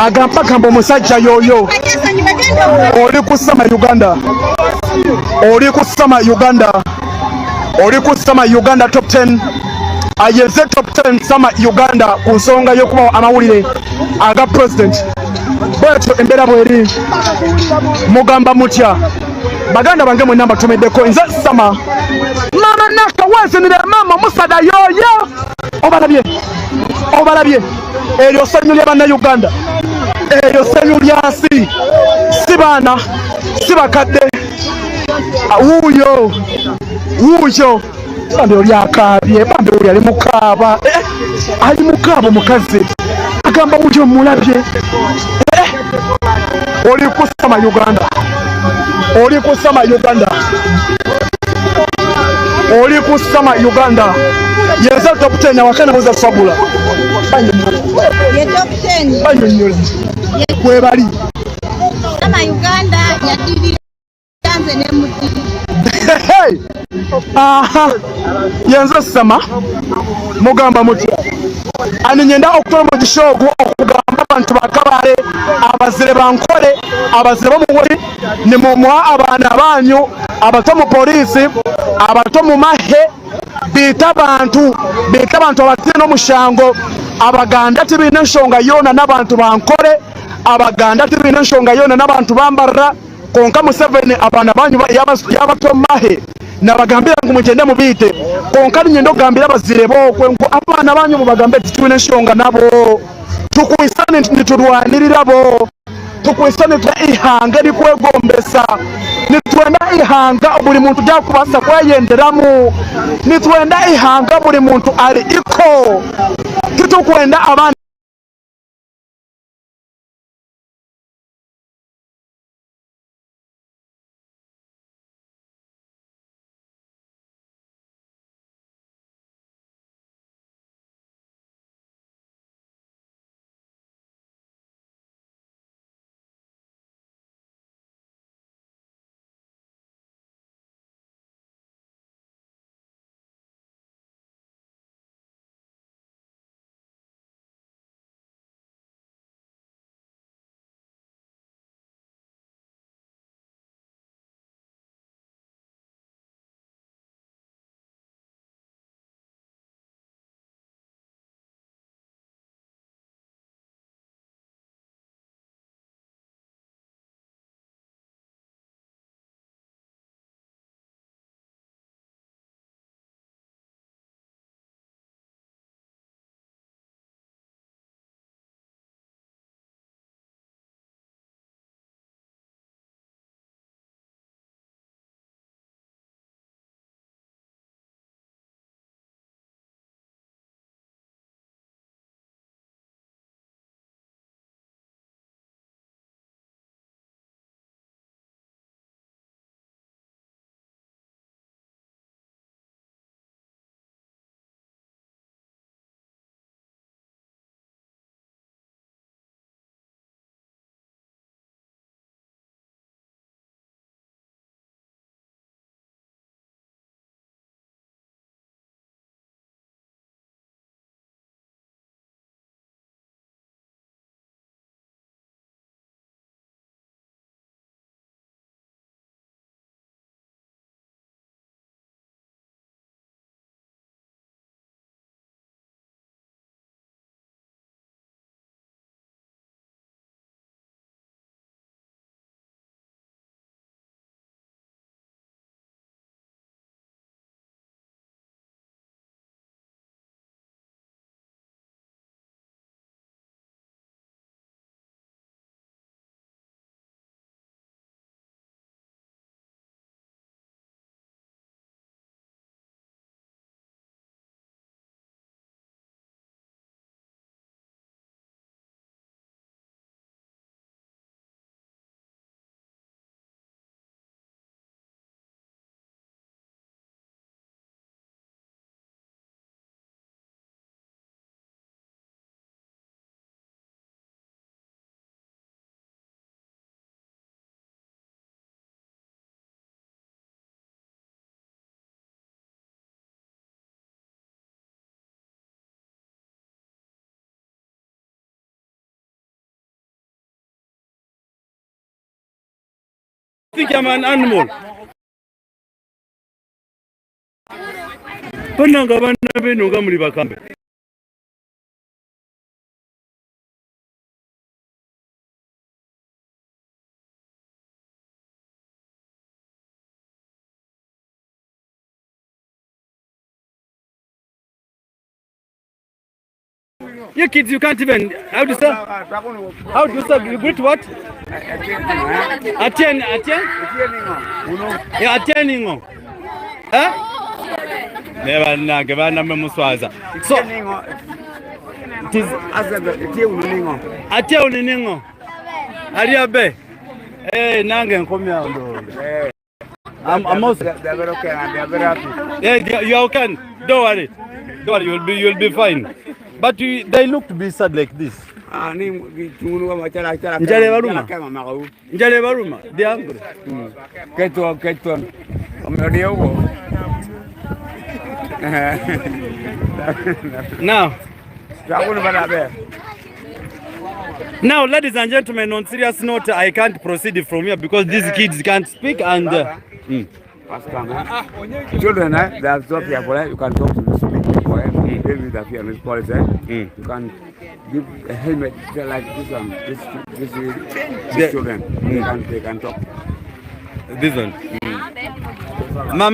Speaker 12: agambagamba omusajja y'oyo oli ku sama Uganda top 10 ayeze top 10 sama Uganda ku nsonga y'okubawa amawulire aga president bwetyo embeera bweri mugamba mutya baganda bange mwenna mbatumiddeko nze sama mama naka wezinire mama musada yoyo obalabye eryo ssanyu lya bannayuganda eryo ssanyu lyansi si baana si bakadde wuuyo bambi oli akaabye bambi oli ali mukaaba omukazi agamba wuuyo mulabye oli ku sama Uganda yeza top 10 awakana muza fabula
Speaker 13: ye top 10
Speaker 12: banyonyola kwebali
Speaker 13: sama Uganda yadirira tanze ne mudiri
Speaker 12: aha yenza sama mugamba mutya ani nyenda okutola mu kishogo okugamba abantu bakabale abazire bankole abazire bomuwoli ne mumwa abaana banyu abato mu polisi abato mu mahe bita abantu abatire n'omushango abaganda tibina ensonga yona n'abantu bankole abaganda tibina ensonga yona n'abantu bambarra konka Museveni abaana banyu yabato mahe nabagambira ngu mugende mubiite konka ninyenda okugambira abazire bookwe ngu abaana banyu mubagambe titulina ensonga nabo tukwisa nitulwanirira bo tukwisa ihanga erikwegombesa nitwenda ihanga buli muntu gyakubasa kweyenderamu nitwenda ihanga buli muntu ali iko titukwenda abaana think I'm an animal? Pananga bana beno gamuli bakambe. You kids, you can't even. How do you say? How do you say? You greet what? Atien. Yeah, atieningo. Huh? Never na gavana memuswaza. So. It is atieningo. Ariabe. Eh, nange nkomya ndo. I'm also. They're very okay and they're very happy. Yeah, you can. Don't worry. Don't worry. You'll be fine. But they look to be sad like this. Njale baruma. They are hungry. Keton. Now, ladies and gentlemen, on serious note, I can't proceed from here because these kids can't speak and.
Speaker 2: Children, they are so here. You can talk to the speak for them. With the fear, you can give a helmet like this one. This children, they can talk.
Speaker 12: This one. Mama.